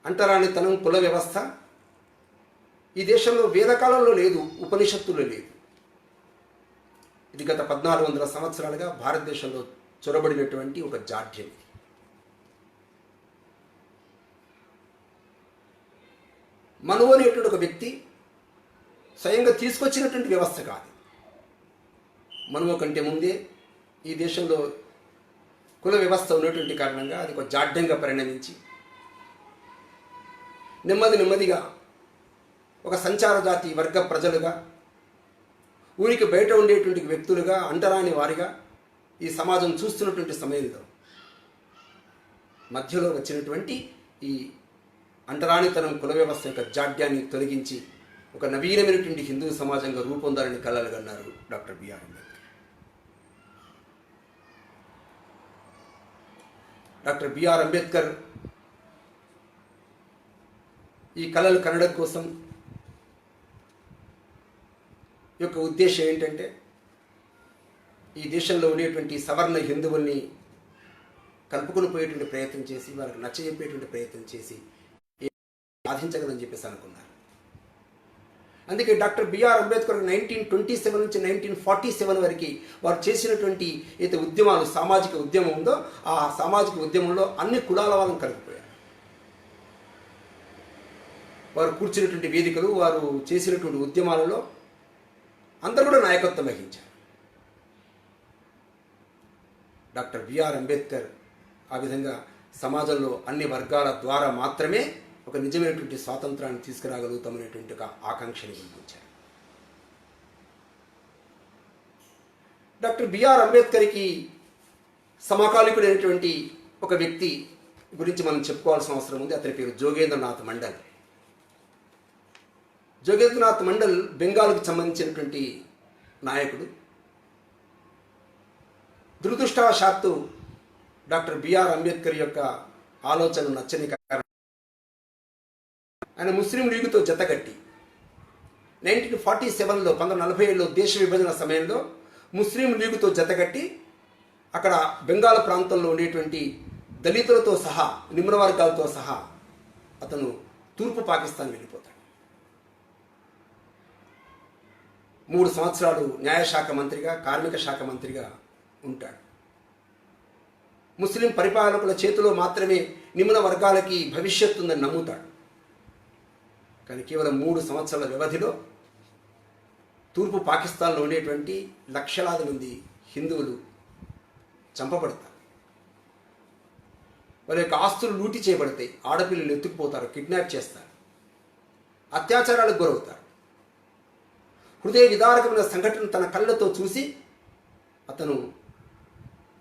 అంటరానితనం, కుల వ్యవస్థ ఈ దేశంలో వేదకాలంలో లేదు, ఉపనిషత్తుల్లో లేదు. ఇది గత 1400 సంవత్సరాలుగా భారతదేశంలో చొరబడినటువంటి ఒక జాడ్యం. మను అనేటువంటి ఒక వ్యక్తి స్వయంగా తీసుకొచ్చినటువంటి వ్యవస్థ కాదు. మనువ కంటే ముందే ఈ దేశంలో కుల వ్యవస్థ ఉన్నటువంటి కారణంగా అది ఒక జాడ్యంగా పరిణమించి నెమ్మదిగా ఒక సంచార జాతి వర్గ ప్రజలుగా, ఊరికి బయట ఉండేటువంటి వ్యక్తులుగా, అంటరాని వారిగా ఈ సమాజం చూస్తున్నటువంటి సమయంలో మధ్యలో వచ్చినటువంటి ఈ అంటరానితనం కుల వ్యవస్థ యొక్క జాడ్యాన్ని తొలగించి ఒక నవీనమైనటువంటి హిందూ సమాజంగా రూపొందాలని కలలు కన్నారు doctor BR Ambedkar. Doctor BR Ambedkar ఈ కళలు కనడం కోసం యొక్క ఉద్దేశం ఏంటంటే, ఈ దేశంలో ఉండేటువంటి సవర్ణ హిందువుల్ని కలుపుకొని పోయేటువంటి ప్రయత్నం చేసి, వాళ్ళకి నచ్చజెప్పేటువంటి ప్రయత్నం చేసి సాధించగలని చెప్పేసి అనుకున్నారు. అందుకే డాక్టర్ బిఆర్ అంబేద్కర్ 1927 నుంచి 1947 వరకు వారు చేసినటువంటి ఏదైతే ఉద్యమాలు, సామాజిక ఉద్యమం ఉందో ఆ సామాజిక ఉద్యమంలో అన్ని కులాల వాళ్ళని కలిగిపోయారు. వారు కూర్చున్నటువంటి వేదికలు, వారు చేసినటువంటి ఉద్యమాలలో అందరూ కూడా నాయకత్వం వహించారు. డాక్టర్ బిఆర్ అంబేద్కర్ ఆ విధంగా సమాజంలో అన్ని వర్గాల ద్వారా మాత్రమే ఒక నిజమైనటువంటి స్వాతంత్రాన్ని తీసుకురాగలుగుతామనేటువంటి ఒక ఆకాంక్షని గుర్తించారు. డాక్టర్ బిఆర్ అంబేద్కర్కి సమకాలీకుడైనటువంటి ఒక వ్యక్తి గురించి మనం చెప్పుకోవాల్సిన అవసరం ఉంది. అతని పేరు జోగేంద్రనాథ్ మండల్. జోగేంద్రనాథ్ మండల్ బెంగాల్కు సంబంధించినటువంటి నాయకుడు. దురదృష్టవశాత్తు డాక్టర్ బిఆర్ అంబేద్కర్ యొక్క ఆలోచనలు నచ్చని కారణం ఆయన ముస్లిం లీగుతో జతగట్టి 1947లో 1947లో దేశ విభజన సమయంలో ముస్లిం లీగుతో జతగట్టి అక్కడ బెంగాల్ ప్రాంతంలో ఉండేటువంటి దళితులతో సహా, నిమ్న వర్గాలతో సహా అతను తూర్పు పాకిస్తాన్ వెళ్ళిపోతాడు. 3 సంవత్సరాలు న్యాయశాఖ మంత్రిగా, కార్మిక శాఖ మంత్రిగా ఉంటాడు. ముస్లిం పరిపాలకుల చేతిలో మాత్రమే నిమ్న వర్గాలకి భవిష్యత్తు ఉందని నమ్ముతాడు. కానీ కేవలం 3 సంవత్సరాల వ్యవధిలో తూర్పు పాకిస్తాన్లో ఉండేటువంటి లక్షలాది మంది హిందువులు చంపబడతారు. వాళ్ళ యొక్క ఆస్తులు లూటీ చేయబడతాయి. ఆడపిల్లలు ఎత్తుకుపోతారు, కిడ్నాప్ చేస్తారు, అత్యాచారాలకు గురవుతారు. హృదయ విదారకమైన సంఘటన తన కళ్ళతో చూసి అతను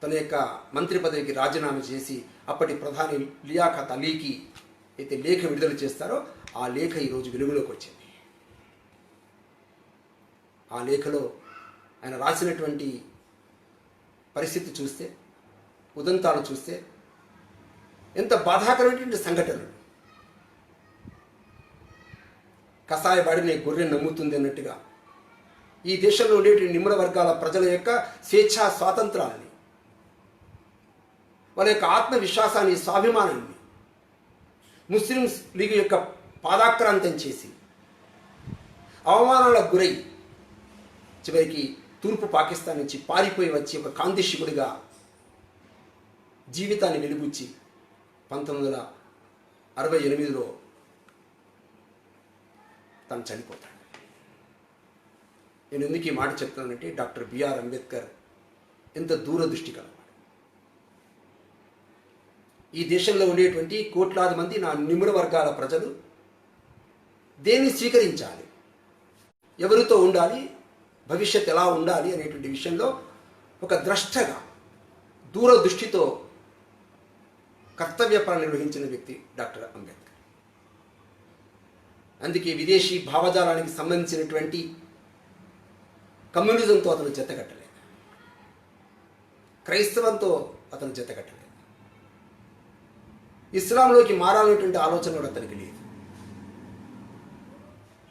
తన యొక్క మంత్రి పదవికి రాజీనామా చేసి అప్పటి ప్రధాని లియాఖత్ అలీకి అయితే లేఖ విడుదల చేస్తారో ఆ లేఖ ఈరోజు వెలుగులోకి వచ్చింది. ఆ లేఖలో ఆయన రాసినటువంటి పరిస్థితి చూస్తే, ఉదంతాలు చూస్తే ఎంత బాధాకరమైనటువంటి సంఘటనలు. కసాయవాడిని గొర్రె నమ్ముతుంది అన్నట్టుగా ఈ దేశంలో ఉండేటువంటి నిమ్న వర్గాల ప్రజల యొక్క స్వేచ్ఛా స్వాతంత్రాలని, వాళ్ళ యొక్క ఆత్మవిశ్వాసాన్ని, స్వాభిమానాన్ని ముస్లిం లీగ్ యొక్క పాదాక్రాంతం చేసి అవమానాలకు గురై చివరికి తూర్పు పాకిస్తాన్ నుంచి పారిపోయి వచ్చి ఒక కాంతిశికుడిగా జీవితాన్ని వెలుగుచ్చి 1968లో తను చనిపోతాడు. నేను ఎందుకు ఈ మాట చెప్తున్నానంటే డాక్టర్ బిఆర్ అంబేద్కర్ ఎంత దూరదృష్టి కలవాడు. ఈ దేశంలో ఉండేటువంటి కోట్లాది మంది నా నిమ్న వర్గాల ప్రజలు దేన్ని స్వీకరించాలి, ఎవరితో ఉండాలి, భవిష్యత్ ఎలా ఉండాలి అనేటువంటి విషయంలో ఒక ద్రష్టగా దూరదృష్టితో కర్తవ్యపాలన నిర్వహించిన వ్యక్తి డాక్టర్ అంబేద్కర్. అందుకే విదేశీ భావజాలానికి సంబంధించినటువంటి కమ్యూనిజంతో అతను జతకట్టలేదు, క్రైస్తవంతో అతను జతకట్టలేదు, ఇస్లాంలోకి మారాలనేటువంటి ఆలోచన కూడా అతనికి లేదు.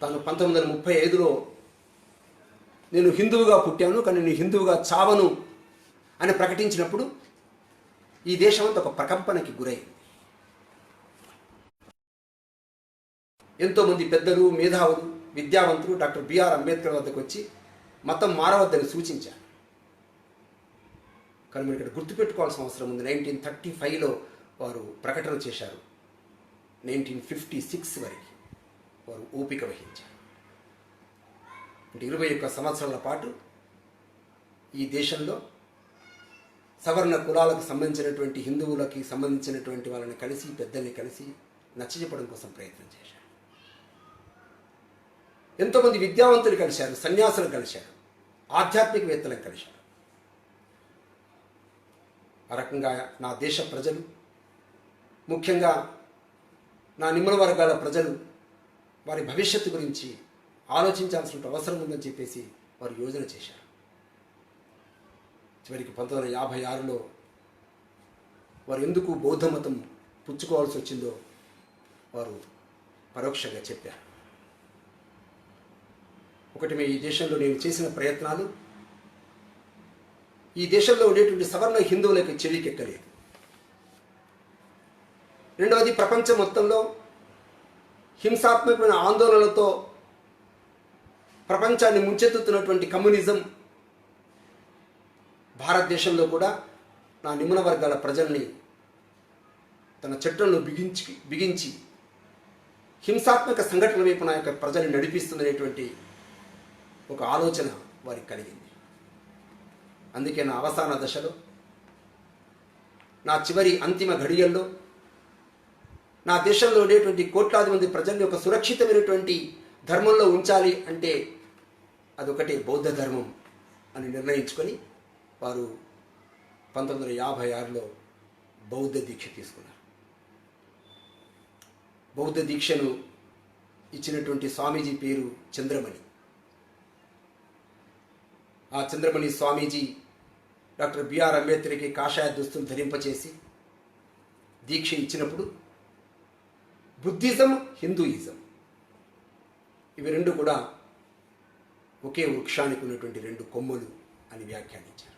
తాను 1935లో నేను హిందువుగా పుట్టాను కానీ నేను హిందువుగా చావను అని ప్రకటించినప్పుడు ఈ దేశం అంతా ఒక ప్రకంపనకి గురైంది. ఎంతోమంది పెద్దలు, మేధావులు, విద్యావంతులు డాక్టర్ బిఆర్ అంబేద్కర్ వద్దకు వచ్చి మతం మారవద్దని సూచించారు. కానీ మీరు ఇక్కడ గుర్తుపెట్టుకోవాల్సిన అవసరం ఉంది. 1935లో వారు ప్రకటన చేశారు. 1956 వరకు వారు ఓపిక వహించారు. అంటే 21 సంవత్సరాల పాటు ఈ దేశంలో సవర్ణ కులాలకు సంబంధించినటువంటి హిందువులకి సంబంధించినటువంటి వాళ్ళని కలిసి, పెద్దల్ని కలిసి నచ్చజెప్పడం కోసం ప్రయత్నం చేశారు. ఎంతోమంది విద్యావంతులు కలిశారు, సన్యాసులు కలిశారు, ఆధ్యాత్మికవేత్తలను కలిశారు. ఆ రకంగా నా దేశ ప్రజలు, ముఖ్యంగా నా నిమ్న వర్గాల ప్రజలు వారి భవిష్యత్తు గురించి ఆలోచించాల్సిన అవసరం ఉందని చెప్పేసి వారు యోజన చేశారు. చివరికి 1956లో వారు ఎందుకు బౌద్ధ మతం పుచ్చుకోవాల్సి వచ్చిందో వారు పరోక్షంగా చెప్పారు. ఒకటి, ఈ దేశంలో నేను చేసిన ప్రయత్నాలు ఈ దేశంలో ఉండేటువంటి సవర్ణ హిందువులకు చెవికెక్కలేదు. రెండవది, ప్రపంచం మొత్తంలో హింసాత్మకమైన ఆందోళనలతో ప్రపంచాన్ని ముంచెత్తుతున్నటువంటి కమ్యూనిజం భారతదేశంలో కూడా నా నిమ్న వర్గాల ప్రజల్ని తన చట్టంలో బిగించి హింసాత్మక సంఘటనల వైపు నా యొక్క ప్రజల్ని నడిపిస్తుందనేటువంటి ఒక ఆలోచన వారికి కలిగింది. అందుకే నా అవసాన దశలో, నా చివరి అంతిమ ఘడియల్లో నా దేశంలో ఉండేటువంటి కోట్లాది మంది ప్రజల్ని ఒక సురక్షితమైనటువంటి ధర్మంలో ఉంచాలి అంటే అదొకటే బౌద్ధ ధర్మం అని నిర్ణయించుకొని వారు 1956లో బౌద్ధ దీక్ష తీసుకున్నారు. బౌద్ధ దీక్షను ఇచ్చినటువంటి స్వామీజీ పేరు చంద్రమణి. ఆ చంద్రమణి స్వామీజీ డాక్టర్ బిఆర్ అంబేద్కర్కి కాషాయ దుస్తులు ధరింపచేసి దీక్ష ఇచ్చినప్పుడు బుద్ధిజం, హిందూయిజం ఇవి రెండు కూడా ఒకే వృక్షానికి ఉన్నటువంటి రెండు కొమ్మలు అని వ్యాఖ్యానించారు.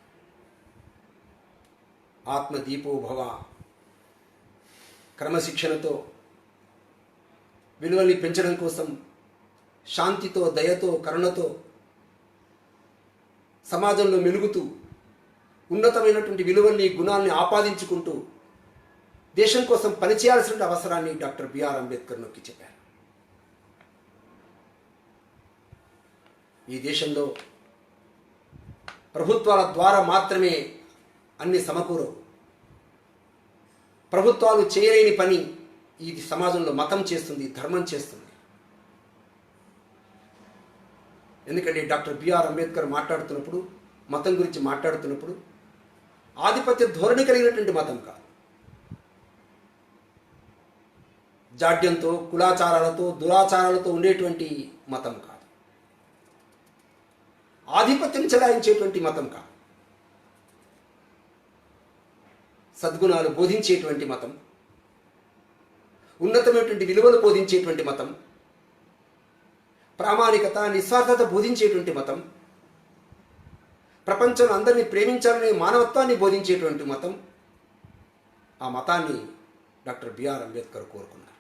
ఆత్మదీపోభవ క్రమశిక్షణతో విలువల్ని పెంచడం కోసం శాంతితో, దయతో, కరుణతో సమాజంలో మెలుగుతూ ఉన్నతమైనటువంటి విలువల్ని గుణాలని ఆపాదించుకుంటూ దేశం కోసం పనిచేయాల్సిన అవసరాన్ని డాక్టర్ బిఆర్ అంబేద్కర్ నొక్కి చెప్పారు. ఈ దేశంలో ప్రభుత్వాల ద్వారా మాత్రమే అన్ని సమకూరవు. ప్రభుత్వాలు చేయలేని పని ఈ సమాజంలో మతం చేస్తుంది, ధర్మం చేస్తుంది. ఎందుకంటే డాక్టర్ బిఆర్ అంబేద్కర్ మాట్లాడుతున్నప్పుడు, మతం గురించి మాట్లాడుతున్నప్పుడు ఆధిపత్య ధోరణి కలిగినటువంటి మతం కాదు, జాడ్యంతో, కులాచారాలతో, దురాచారాలతో ఉండేటువంటి మతం కాదు, ఆధిపత్యం చెలాయించేటువంటి మతం కాదు, సద్గుణాలు బోధించేటువంటి మతం, ఉన్నతమైనటువంటి విలువలు బోధించేటువంటి మతం, ప్రామాణికత, నిస్వార్థత బోధించేటువంటి మతం, ప్రపంచంలో అందరినీ ప్రేమించాలనే మానవత్వాన్ని బోధించేటువంటి మతం. ఆ మతాన్ని డాక్టర్ బిఆర్ అంబేద్కర్ కోరుకున్నారు.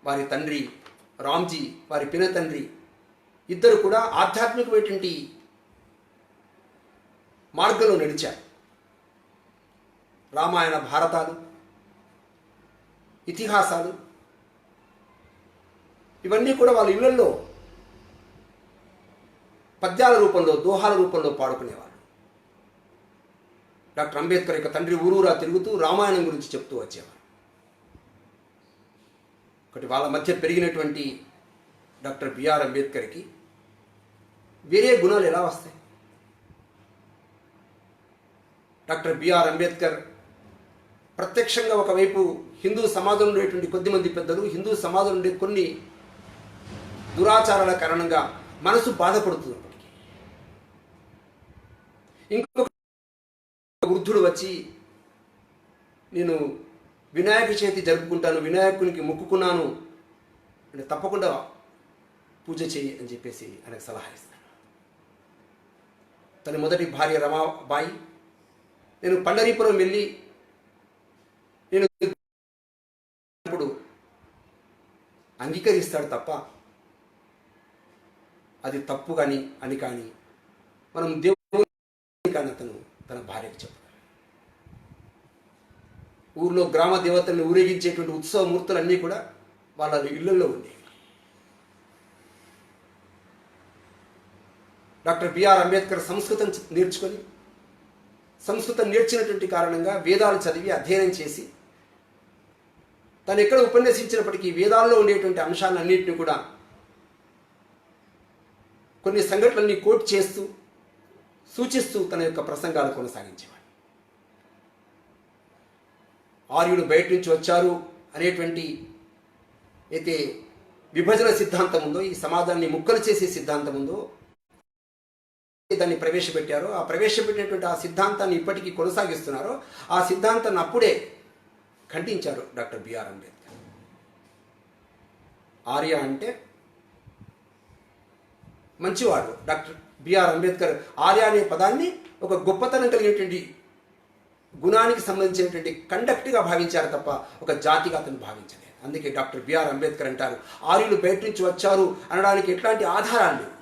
వారి తండ్రి రామ్జీ, వారి పినతండ్రి ఇద్దరు కూడా ఆధ్యాత్మికమైనటువంటి మార్గంలో నడిచారు. రామాయణ భారతాలు, ఇతిహాసాలు ఇవన్నీ కూడా వాళ్ళ ఇళ్లలో పద్యాల రూపంలో, దోహాల రూపంలో పాడుకునేవారు. డాక్టర్ అంబేద్కర్ యొక్క తండ్రి ఊరూరా తిరుగుతూ రామాయణం గురించి చెప్తూ వచ్చేవారు. ఒకటి వాళ్ళ మధ్య పెరిగినటువంటి డాక్టర్ బిఆర్ అంబేద్కర్కి వేరే గుణాలు ఎలా వస్తాయి? డాక్టర్ బిఆర్ అంబేద్కర్ ప్రత్యక్షంగా ఒకవైపు హిందూ సమాజంలో ఉండేటువంటి కొద్దిమంది పెద్దలు, హిందూ సమాజంలో ఉండే కొన్ని దురాచారాల కారణంగా మనసు బాధపడుతున్నప్పటికీ, ఇంకొక వృద్ధుడు వచ్చి నేను వినాయక చవితి జరుపుకుంటాను, వినాయకునికి మొక్కుకున్నాను అంటే తప్పకుండా పూజ చేయి అని చెప్పేసి ఆయనకు సలహా ఇస్తాను. తన మొదటి భార్య రమాబాయి నేను పండరీపురం వెళ్ళి నేను ఇప్పుడు అంగీకరిస్తాడు తప్ప అది తప్పు కానీ అని కానీ మనం దేవుని కానీ అతను తన భార్యకు చెప్పాడు. ఊర్లో గ్రామ దేవతల్ని ఊరేగించేటువంటి ఉత్సవ మూర్తులన్నీ కూడా వాళ్ళ ఇళ్లలో ఉండేవి. డాక్టర్ బిఆర్ అంబేద్కర్ సంస్కృతం నేర్చుకొని, సంస్కృతం నేర్చినటువంటి కారణంగా వేదాలు చదివి అధ్యయనం చేసి తను ఎక్కడ ఉపన్యసించినప్పటికీ వేదాల్లో ఉండేటువంటి అంశాలన్నింటినీ కూడా కొన్ని సంఘటనల్ని కోట్ చేస్తూ, సూచిస్తూ తన యొక్క ప్రసంగాలు కొనసాగించేవాడు. ఆర్యుడు బయట నుంచి వచ్చారు అనేటువంటి అయితే విభజన సిద్ధాంతం ఉందో, ఈ సమాజాన్ని ముక్కలు చేసే సిద్ధాంతం ఉందో, దాన్ని ప్రవేశపెట్టారో, ఆ ప్రవేశపెట్టినటువంటి ఆ సిద్ధాంతాన్ని ఇప్పటికీ కొనసాగిస్తున్నారో, ఆ సిద్ధాంతాన్ని అప్పుడే ఖండించారు డాక్టర్ బిఆర్ అంబేద్కర్. ఆర్య అంటే మంచివాడు. డాక్టర్ బిఆర్ అంబేద్కర్ ఆర్య అనే పదాన్ని ఒక గొప్పతనం కలిగినటువంటి గుణానికి సంబంధించినటువంటి కండక్ట్గా భావించారు తప్ప ఒక జాతిగా అతను భావించలేదు. అందుకే డాక్టర్ బిఆర్ అంబేద్కర్ అంటారు, ఆర్యులు బయట నుంచి వచ్చారు అనడానికి ఎట్లాంటి ఆధారాలు లేవు.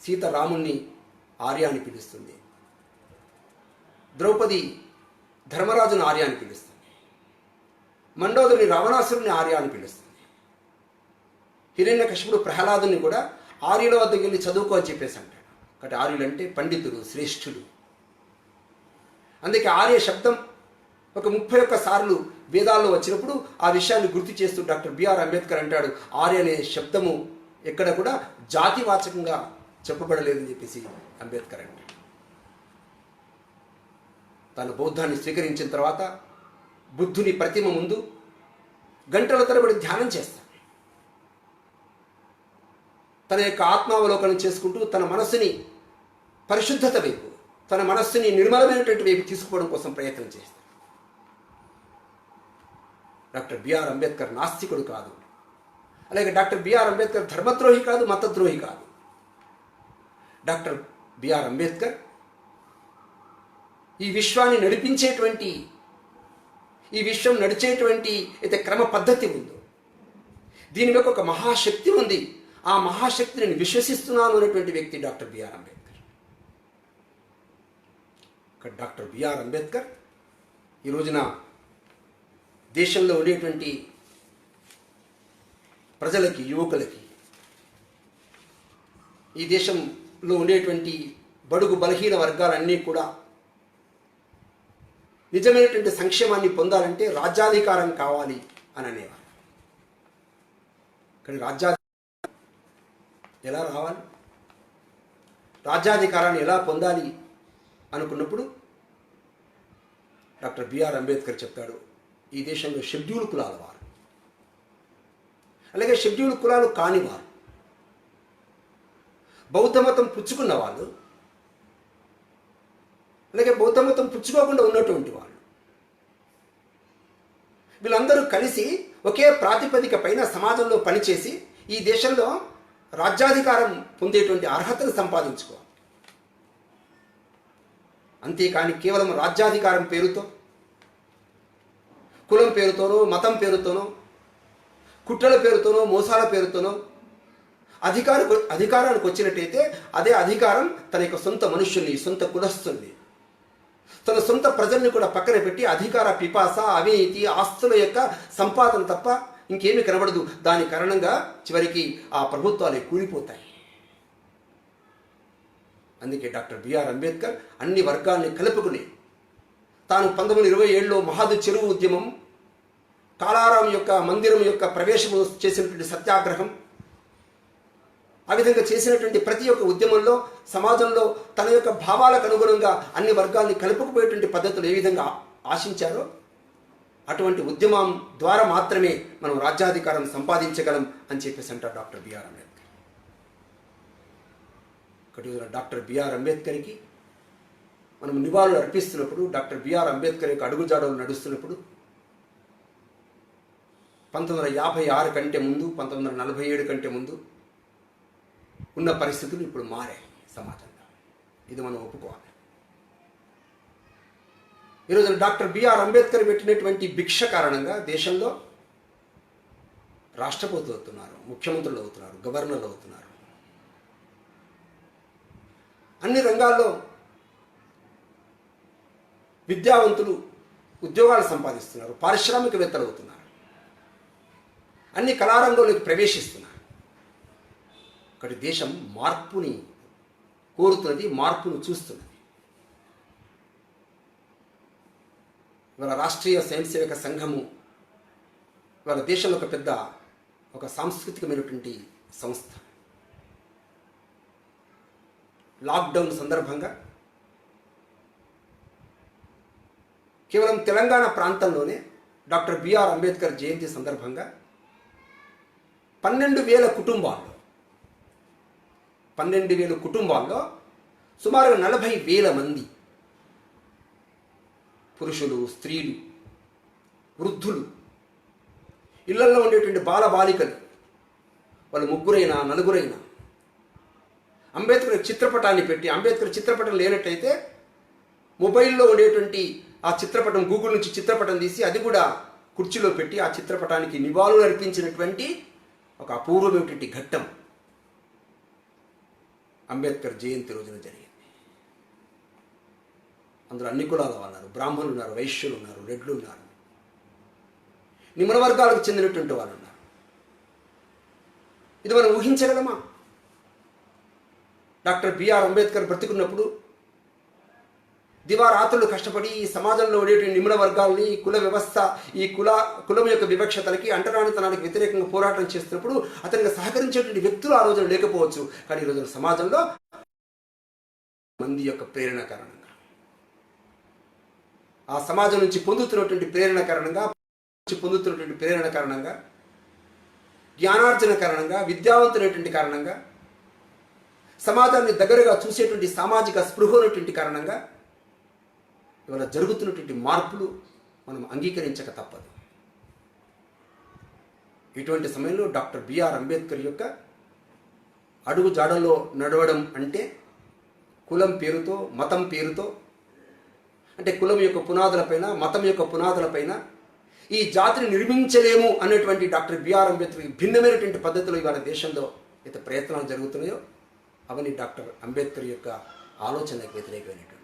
సీత రాముణ్ణి ఆర్య అని పిలుస్తుంది, ద్రౌపది ధర్మరాజును ఆర్య అని పిలుస్తుంది, మండోదరుని రావణాసురుని ఆర్య అని పిలుస్తుంది, హిరణ్యకశిపుడు ప్రహ్లాదుని కూడా ఆర్యుల వద్దకు వెళ్ళి చదువుకో అని చెప్పేసి అంటాడు. కాబట్టి ఆర్యులు అంటే పండితులు, శ్రేష్ఠులు. అందుకే ఆర్య శబ్దం ఒక 31 సార్లు వేదాల్లో వచ్చినప్పుడు ఆ విషయాన్ని గుర్తు చేస్తూ డాక్టర్ బిఆర్ అంబేద్కర్ అంటాడు, ఆర్య అనే శబ్దము ఎక్కడ కూడా జాతివాచకంగా చెప్పబడలేదని చెప్పేసి అంబేద్కర్ అంటాడు. తాను బౌద్ధాన్ని స్వీకరించిన తర్వాత బుద్ధుని ప్రతిమ ముందు గంటల తరబడి ధ్యానం చేస్తాడు. తన యొక్క ఆత్మావలోకనం చేసుకుంటూ తన మనస్సుని పరిశుద్ధత వైపు, తన మనస్సుని నిర్మలమైనటువంటి వైపు తీసుకుపోవడం కోసం ప్రయత్నం చేస్తాడు. డాక్టర్ బిఆర్ అంబేద్కర్ నాస్తికుడు కాదు. అలాగే డాక్టర్ బిఆర్ అంబేద్కర్ ధర్మద్రోహి కాదు, మతద్రోహి కాదు. డాక్టర్ బిఆర్ అంబేద్కర్ ఈ విశ్వాన్ని నడిపించేటువంటి, ఈ విశ్వం నడిచేటువంటి అయితే క్రమ పద్ధతి ఉందో, దీని మీద ఒక మహాశక్తి ఉంది. ఆ మహాశక్తిని నేను విశ్వసిస్తున్నాను అనేటువంటి వ్యక్తి doctor BR Ambedkar. Doctor BR Ambedkar ఈ రోజున దేశంలో ఉండేటువంటి ప్రజలకి, యువకులకి, ఈ దేశంలో ఉండేటువంటి బడుగు బలహీన వర్గాలన్నీ కూడా నిజమైనటువంటి సంక్షేమాన్ని పొందాలంటే రాజ్యాధికారం కావాలి అని అనేవారు. కానీ రాజ్యాధికారం ఎలా రావాలి, రాజ్యాధికారాన్ని ఎలా పొందాలి అనుకున్నప్పుడు డాక్టర్ బిఆర్ అంబేద్కర్ చెప్తాడు, ఈ దేశంలో షెడ్యూల్ కులాల వారు, అలాగే షెడ్యూల్ కులాలు కానివారు, బౌద్ధ మతం పుచ్చుకున్న వాళ్ళు, అలాగే బౌద్ధ మతం పుచ్చుకోకుండా ఉన్నటువంటి వాళ్ళు, వీళ్ళందరూ కలిసి ఒకే ప్రాతిపదిక పైన సమాజంలో పనిచేసి ఈ దేశంలో రాజ్యాధికారం పొందేటువంటి అర్హతను సంపాదించుకోవాలి. అంతేకాని కేవలం రాజ్యాధికారం పేరుతో, కులం పేరుతోనో, మతం పేరుతోనో, కుట్రల పేరుతోనో, మోసాల పేరుతోనో అధికారానికి వచ్చినట్టయితే అదే అధికారం తన యొక్క సొంత మనుషుల్ని, సొంత కులస్తుల్ని, తన సొంత ప్రజల్ని కూడా పక్కన పెట్టి అధికార పిపాస, అవినీతి, ఆస్తుల యొక్క సంపాదన తప్ప ఇంకేమీ కనబడదు. దాని కారణంగా చివరికి ఆ ప్రభుత్వాలు కూలిపోతాయి. అందుకే డాక్టర్ బిఆర్ అంబేద్కర్ అన్ని వర్గాల్ని కలుపుకుని తాను 1927లో మహాదు చెరువు ఉద్యమం, కాలారాం యొక్క మందిరం యొక్క ప్రవేశము చేసినటువంటి సత్యాగ్రహం, ఆ విధంగా చేసినటువంటి ప్రతి ఒక్క ఉద్యమంలో సమాజంలో తన యొక్క భావాలకు అనుగుణంగా అన్ని వర్గాల్ని కలుపుకుపోయేటువంటి పద్ధతులు ఏ విధంగా ఆశించారో అటువంటి ఉద్యమం ద్వారా మాత్రమే మనం రాజ్యాధికారం సంపాదించగలం అని చెప్పేసి అంటారు doctor BR Ambedkar. Doctor B R అంబేద్కర్కి మనం నివాళులు అర్పిస్తున్నప్పుడు, డాక్టర్ బిఆర్ అంబేద్కర్ యొక్క అడుగుజాడలు నడుస్తున్నప్పుడు 1956 కంటే ముందు, 1947 కంటే ముందు ఉన్న పరిస్థితులు ఇప్పుడు మారాయి సమాజంలో. ఇది మనం ఒప్పుకోవాలి. ఈరోజు డాక్టర్ బిఆర్ అంబేద్కర్ పెట్టినటువంటి భిక్ష కారణంగా దేశంలో రాష్ట్రపతులు అవుతున్నారు, ముఖ్యమంత్రులు అవుతున్నారు, గవర్నర్లు అవుతున్నారు. అన్ని రంగాల్లో విద్యావంతులు ఉద్యోగాలు సంపాదిస్తున్నారు, పారిశ్రామికవేత్తలు అవుతున్నారు, అన్ని కళారంగంలోకి ప్రవేశిస్తున్నారు. ఒకటి దేశం మార్పుని కోరుతున్నది, మార్పును చూస్తున్నది. ఇవాళ రాష్ట్రీయ స్వయం సేవక సంఘము ఇవాళ దేశంలో ఒక సాంస్కృతికమైనటువంటి సంస్థ. లాక్డౌన్ సందర్భంగా కేవలం తెలంగాణ ప్రాంతంలోనే డాక్టర్ బిఆర్ అంబేద్కర్ జయంతి సందర్భంగా 12,000 కుటుంబాల్లో సుమారుగా 40,000 మంది పురుషులు, స్త్రీలు, వృద్ధులు, ఇళ్లలో ఉండేటువంటి బాలబాలికలు, వాళ్ళు 3 4 అంబేద్కర్ చిత్రపటాన్ని పెట్టి, అంబేద్కర్ చిత్రపటం లేనట్టయితే మొబైల్లో ఉండేటువంటి ఆ చిత్రపటం, గూగుల్ నుంచి చిత్రపటం తీసి అది కూడా కుర్చీలో పెట్టి ఆ చిత్రపటానికి నివాళులు అర్పించినటువంటి ఒక అపూర్వమైనటువంటి ఘట్టం అంబేద్కర్ జయంతి రోజున జరిగింది. అందులో అన్ని కులాల వాళ్ళు ఉన్నారు, బ్రాహ్మణులు ఉన్నారు, వైశ్యులు ఉన్నారు, రెడ్లు ఉన్నారు, నిమ్న వర్గాలకు చెందినటువంటి వాళ్ళు ఉన్నారు. ఇది మనం ఊహించగలమా? డాక్టర్ బిఆర్ అంబేద్కర్ బ్రతికున్నప్పుడు దివారాత్రులు కష్టపడి ఈ సమాజంలో ఉండేటువంటి నిమ్న వర్గాల్ని, కుల వ్యవస్థ, ఈ కులం యొక్క వివక్షతలకి, అంటరానితనానికి వ్యతిరేకంగా పోరాటం చేస్తున్నప్పుడు అతనికి సహకరించేటువంటి వ్యక్తులు ఆ రోజున లేకపోవచ్చు. కానీ ఈ రోజున సమాజంలో మంది యొక్క ప్రేరణ కారణంగా, ఆ సమాజం నుంచి పొందుతున్నటువంటి ప్రేరణ కారణంగా, జ్ఞానార్జన కారణంగా, విద్యావంతులైనటువంటి కారణంగా, సమాజాన్ని దగ్గరగా చూసేటువంటి సామాజిక స్పృహ ఉన్నటువంటి కారణంగా ఇవాళ జరుగుతున్నటువంటి మార్పులు మనం అంగీకరించక తప్పదు. ఇటువంటి సమయంలో డాక్టర్ బిఆర్ అంబేద్కర్ యొక్క అడుగు జాడల్లో నడవడం అంటే కులం పేరుతో, మతం పేరుతో, అంటే కులం యొక్క పునాదులపైన, మతం యొక్క పునాదులపైన ఈ జాతిని నిర్మించలేము అనేటువంటి డాక్టర్ బిఆర్ అంబేద్కర్ భిన్నమైనటువంటి పద్ధతిలో ఇవాళ దేశంలో అయితే ప్రయత్నాలు జరుగుతున్నాయో అవన్నీ డాక్టర్ అంబేద్కర్ యొక్క ఆలోచనలకు వ్యతిరేకమైనటువంటి.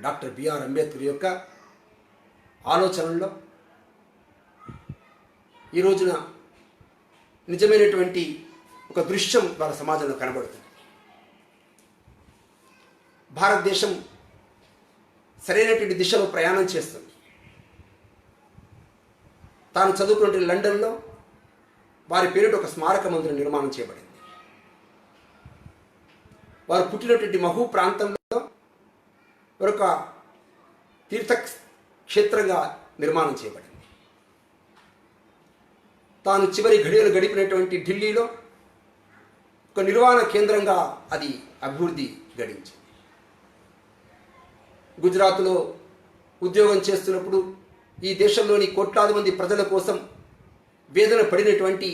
డాక్టర్ బిఆర్ అంబేద్కర్ యొక్క ఆలోచనల్లో ఈ రోజున నిజమైనటువంటి ఒక దృశ్యం వాళ్ళ సమాజంలో కనబడుతుంది. భారతదేశం సరైనటువంటి దిశలో ప్రయాణం చేస్తుంది. తాను చదువుకున్నటువంటి లండన్లో వారి పేరిట ఒక స్మారక మందిరం నిర్మాణం చేయబడింది. వారు పుట్టినటువంటి మహూ ప్రాంతంలో ఒక తీర్థక్షేత్రంగా నిర్మాణం చేయబడింది. తాను చివరి ఘడియలు గడిపినటువంటి ఢిల్లీలో ఒక నిర్వాణ కేంద్రంగా అది అభివృద్ధి గడించింది. గుజరాత్లో ఉద్యోగం చేస్తున్నప్పుడు ఈ దేశంలోని కోట్లాది మంది ప్రజల కోసం వేదన పడినటువంటి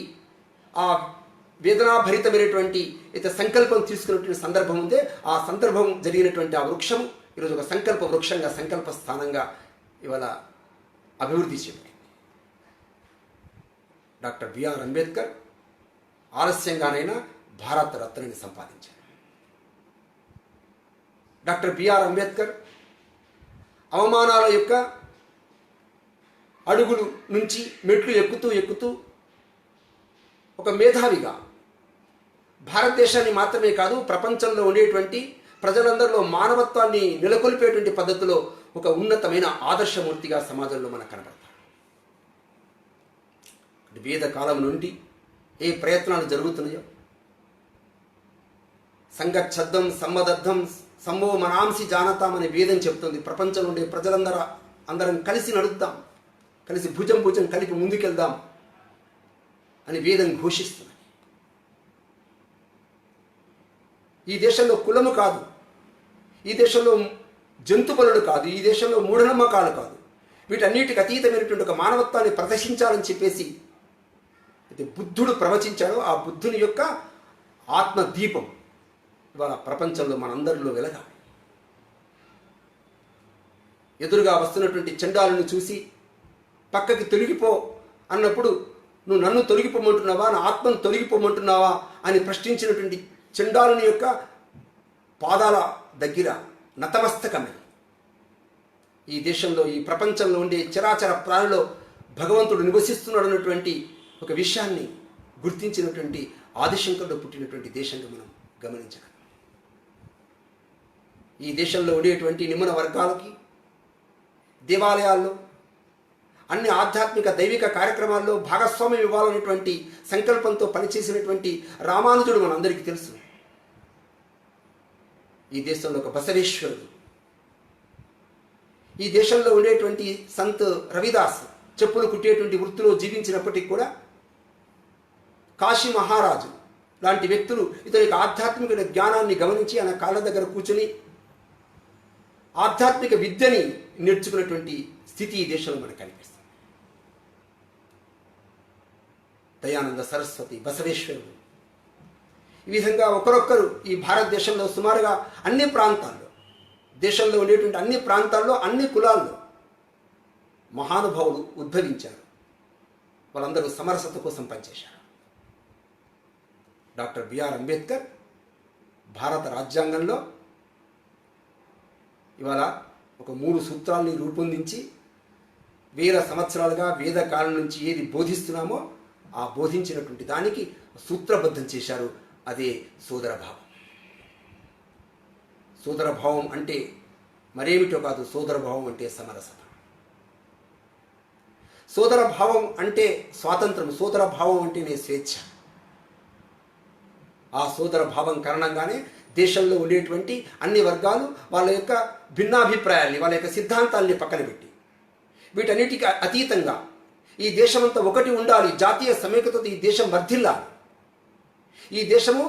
ఆ వేదనాభరితమైనటువంటి అయితే సంకల్పం తీసుకున్నటువంటి సందర్భం ఉందే, ఆ సందర్భం జరిగినటువంటి ఆ వృక్షం ఈరోజు ఒక సంకల్ప వృక్షంగా, సంకల్ప స్థానంగా ఇవాళ అభివృద్ధి చేయబడింది. డాక్టర్ బిఆర్ అంబేద్కర్ ఆలస్యంగానైనా భారత రత్నని సంపాదించారు. డాక్టర్ బిఆర్ అంబేద్కర్ అవమానాల యొక్క అడుగులు నుంచి మెట్లు ఎక్కుతూ ఒక మేధావిగా భారతదేశాన్ని మాత్రమే కాదు ప్రపంచంలో ఉండేటువంటి ప్రజలందరిలో మానవత్వాన్ని నెలకొల్పేటువంటి పద్ధతిలో ఒక ఉన్నతమైన ఆదర్శమూర్తిగా సమాజంలో మనకు కనబడతారు. వేద కాలం నుండి ఏ ప్రయత్నాలు జరుగుతున్నాయో సంగచ్చద్దం సమ్మదద్దం సమ్మో మనాంసి జానతాం అనే వేదం చెప్తుంది. ప్రపంచంలో ఉండే అందరం కలిసి నడుద్దాం, కలిసి భుజం కలిపి ముందుకెళ్దాం అని వేదం ఘోషిస్తుంది. ఈ దేశంలో కులము కాదు, ఈ దేశంలో జంతు బలులు కాదు, ఈ దేశంలో మూఢనమ్మకాలు కాదు, వీటన్నిటికి అతీతమైనటువంటి ఒక మానవత్వాన్ని ప్రదర్శించాలని చెప్పేసి అయితే బుద్ధుడు ప్రవచించాడో ఆ బుద్ధుని యొక్క ఆత్మదీపం ఇవాళ ప్రపంచంలో మనందరిలో వెలగాలి. ఎదురుగా వస్తున్నటువంటి చండాలను చూసి పక్కకి తొలగిపో అన్నప్పుడు నువ్వు నన్ను తొలగిపోమంటున్నావా, నా ఆత్మను తొలగిపోమంటున్నావా అని ప్రశ్నించినటువంటి చండాలుని యొక్క పాదాల దగ్గర నతమస్తకమై ఈ దేశంలో, ఈ ప్రపంచంలో ఉండే చరాచర ప్రాణిలో భగవంతుడు నివసిస్తున్నాడు అన్నటువంటి ఒక విషయాన్ని గుర్తించినటువంటి ఆదిశంకరుడు పుట్టినటువంటి దేశంలో మనం గమనించాలి. ఈ దేశంలో ఉండేటువంటి నిమ్న వర్గాలకి దేవాలయాల్లో అన్ని ఆధ్యాత్మిక దైవిక కార్యక్రమాల్లో భాగస్వామ్యం ఇవ్వాలనేటువంటి సంకల్పంతో పనిచేసినటువంటి రామానుజుడు మనందరికీ తెలుసు. ఈ దేశంలో ఒక బసవేశ్వరుడు, ఈ దేశంలో ఉండేటువంటి సంత్ రవిదాస్ చెప్పులు కుట్టేటువంటి వృత్తిలో జీవించినప్పటికీ కూడా కాశీ మహారాజు లాంటి వ్యక్తులు ఇతనికి ఆధ్యాత్మిక జ్ఞానాన్ని గమనించి ఆయన కాళ్ళ దగ్గర కూర్చొని ఆధ్యాత్మిక విద్యని నేర్చుకున్నటువంటి స్థితి ఈ దేశంలో మనకు కనిపిస్తుంది. దయానంద సరస్వతి, బసవేశ్వరుడు, ఈ విధంగా ఒకరొక్కరు ఈ భారతదేశంలో సుమారుగా అన్ని ప్రాంతాల్లో, దేశంలో ఉండేటువంటి అన్ని ప్రాంతాల్లో, అన్ని కులాల్లో మహానుభావులు ఉద్భవించారు. వాళ్ళందరూ సమరసత కోసం పనిచేశారు. డాక్టర్ బిఆర్ అంబేద్కర్ భారత రాజ్యాంగంలో ఇవాళ ఒక 3 సూత్రాల్ని రూపొందించి 1000 సంవత్సరాలుగా వేద కాలం నుంచి ఏది బోధిస్తున్నామో ఆ బోధించినటువంటి దానికి సూత్రబద్ధం చేశారు. అదే సోదరభావం. సోదరభావం అంటే మరేమిటో కాదు, సోదరభావం అంటే సమరసత. సోదరభావం అంటే స్వాతంత్రం, సోదరభావం అంటేనే స్వేచ్ఛ. ఆ సోదరభావం కారణంగానే దేశంలో ఉండేటువంటి అన్ని వర్గాలు వాళ్ళ యొక్క భిన్నాభిప్రాయాల్ని, వాళ్ళ యొక్క సిద్ధాంతాల్ని పక్కన పెట్టి వీటన్నిటికీ అతీతంగా ఈ దేశమంతా ఒకటి ఉండాలి, జాతీయ సమైక్యతతో ఈ దేశం వర్ధిల్లాలి, ఈ దేశము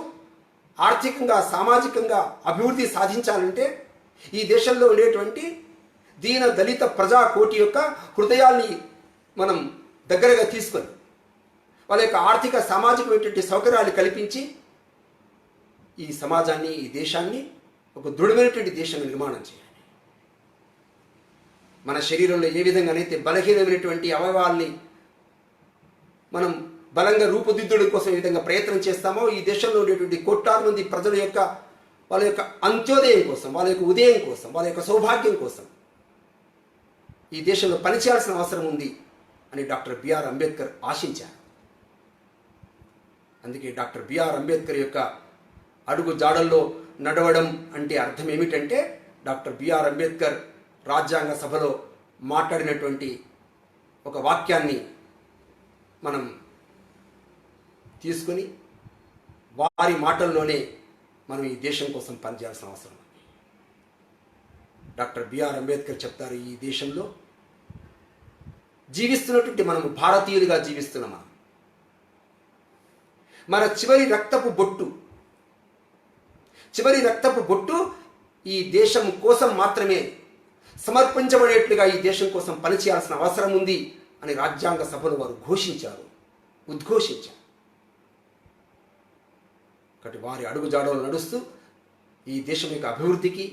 ఆర్థికంగా సామాజికంగా అభివృద్ధి సాధించాలంటే ఈ దేశంలో ఉండేటువంటి దీన దళిత ప్రజాకోటి యొక్క హృదయాల్ని మనం దగ్గరగా తీసుకొని వాళ్ళ యొక్క ఆర్థిక సామాజికమైనటువంటి సౌకర్యాలు కల్పించి ఈ సమాజాన్ని, ఈ దేశాన్ని ఒక దృఢమైనటువంటి దేశాన్ని నిర్మాణం చేయాలి. మన శరీరంలో ఏ విధంగానైతే బలహీనమైనటువంటి అవయవాల్ని మనం బలంగా రూపుదిద్దడం కోసం ఏ విధంగా ప్రయత్నం చేస్తామో ఈ దేశంలో ఉండేటువంటి కోట్లాది మంది ప్రజల యొక్క వాళ్ళ యొక్క అంత్యోదయం కోసం, వాళ్ళ యొక్క ఉదయం కోసం, వాళ్ళ యొక్క సౌభాగ్యం కోసం ఈ దేశంలో పనిచేయాల్సిన అవసరం ఉంది అని డాక్టర్ బిఆర్ అంబేద్కర్ ఆశించారు. అందుకే డాక్టర్ బిఆర్ అంబేద్కర్ యొక్క అడుగు జాడల్లో నడవడం అంటే అర్థం ఏమిటంటే, డాక్టర్ బిఆర్ అంబేద్కర్ రాజ్యాంగ సభలో మాట్లాడినటువంటి ఒక వాక్యాన్ని మనం తీసుకొని వారి మాటల్లోనే మనం ఈ దేశం కోసం పనిచేయాల్సిన అవసరం ఉంది. డాక్టర్ బిఆర్ అంబేద్కర్ చెప్తారు, ఈ దేశంలో జీవిస్తున్నటువంటి మనము భారతీయులుగా జీవిస్తున్నాం. మన చివరి రక్తపు బొట్టు ఈ దేశం కోసం మాత్రమే సమర్పించబడేట్లుగా ఈ దేశం కోసం పనిచేయాల్సిన అవసరం ఉంది అని రాజ్యాంగ సభలో వారు ఉద్ఘోషించారు. కాబట్టి వారి అడుగుజాడలు నడుస్తూ ఈ దేశం యొక్క అభివృద్ధికి,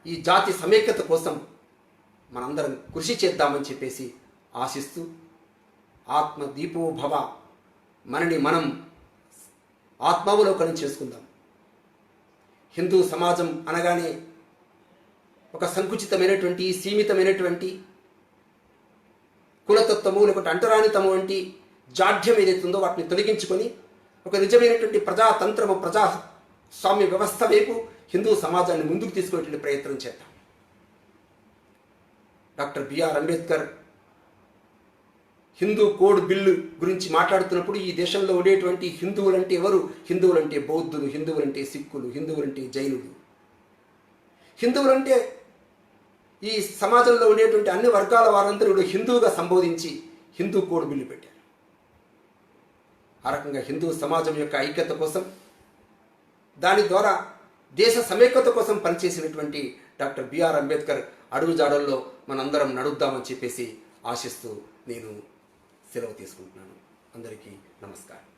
ఈ జాతి సమైక్యత కోసం మనందరం కృషి చేద్దామని చెప్పేసి ఆశిస్తూ, ఆత్మ దీపో భవ, మనని మనం ఆత్మావలోకనం చేసుకుందాం. హిందూ సమాజం అనగానే ఒక సంకుచితమైనటువంటి, సీమితమైనటువంటి కులతత్వము లేకుంటే అంటరానితము వంటి జాఢ్యం ఏదైతుందో వాటిని తొలగించుకొని ఒక నిజమైనటువంటి ప్రజాతంత్రము, ప్రజాస్వామ్య వ్యవస్థ వైపు హిందూ సమాజాన్ని ముందుకు తీసుకునేటువంటి ప్రయత్నం చేద్దాం. Doctor BR Ambedkar Hindu code bill గురించి మాట్లాడుతున్నప్పుడు ఈ దేశంలో ఉండేటువంటి హిందువులంటే ఎవరు? హిందువులంటే బౌద్ధులు, హిందువులంటే సిక్కులు, హిందువులంటే జైనులు. హిందువులంటే ఈ సమాజంలో ఉండేటువంటి అన్ని వర్గాల వారందరూ హిందువుగా సంబోధించి హిందూ కోడ్ బిల్లు పెట్టారు. ఆ రకంగా హిందూ సమాజం యొక్క ఐక్యత కోసం, దాని ద్వారా దేశ సమైక్యత కోసం పనిచేసినటువంటి డాక్టర్ బిఆర్ అంబేద్కర్ అడుగుజాడల్లో మనందరం నడుద్దామని చెప్పేసి ఆశిస్తూ నేను సెలవు తీసుకుంటున్నాను. అందరికీ నమస్కారం.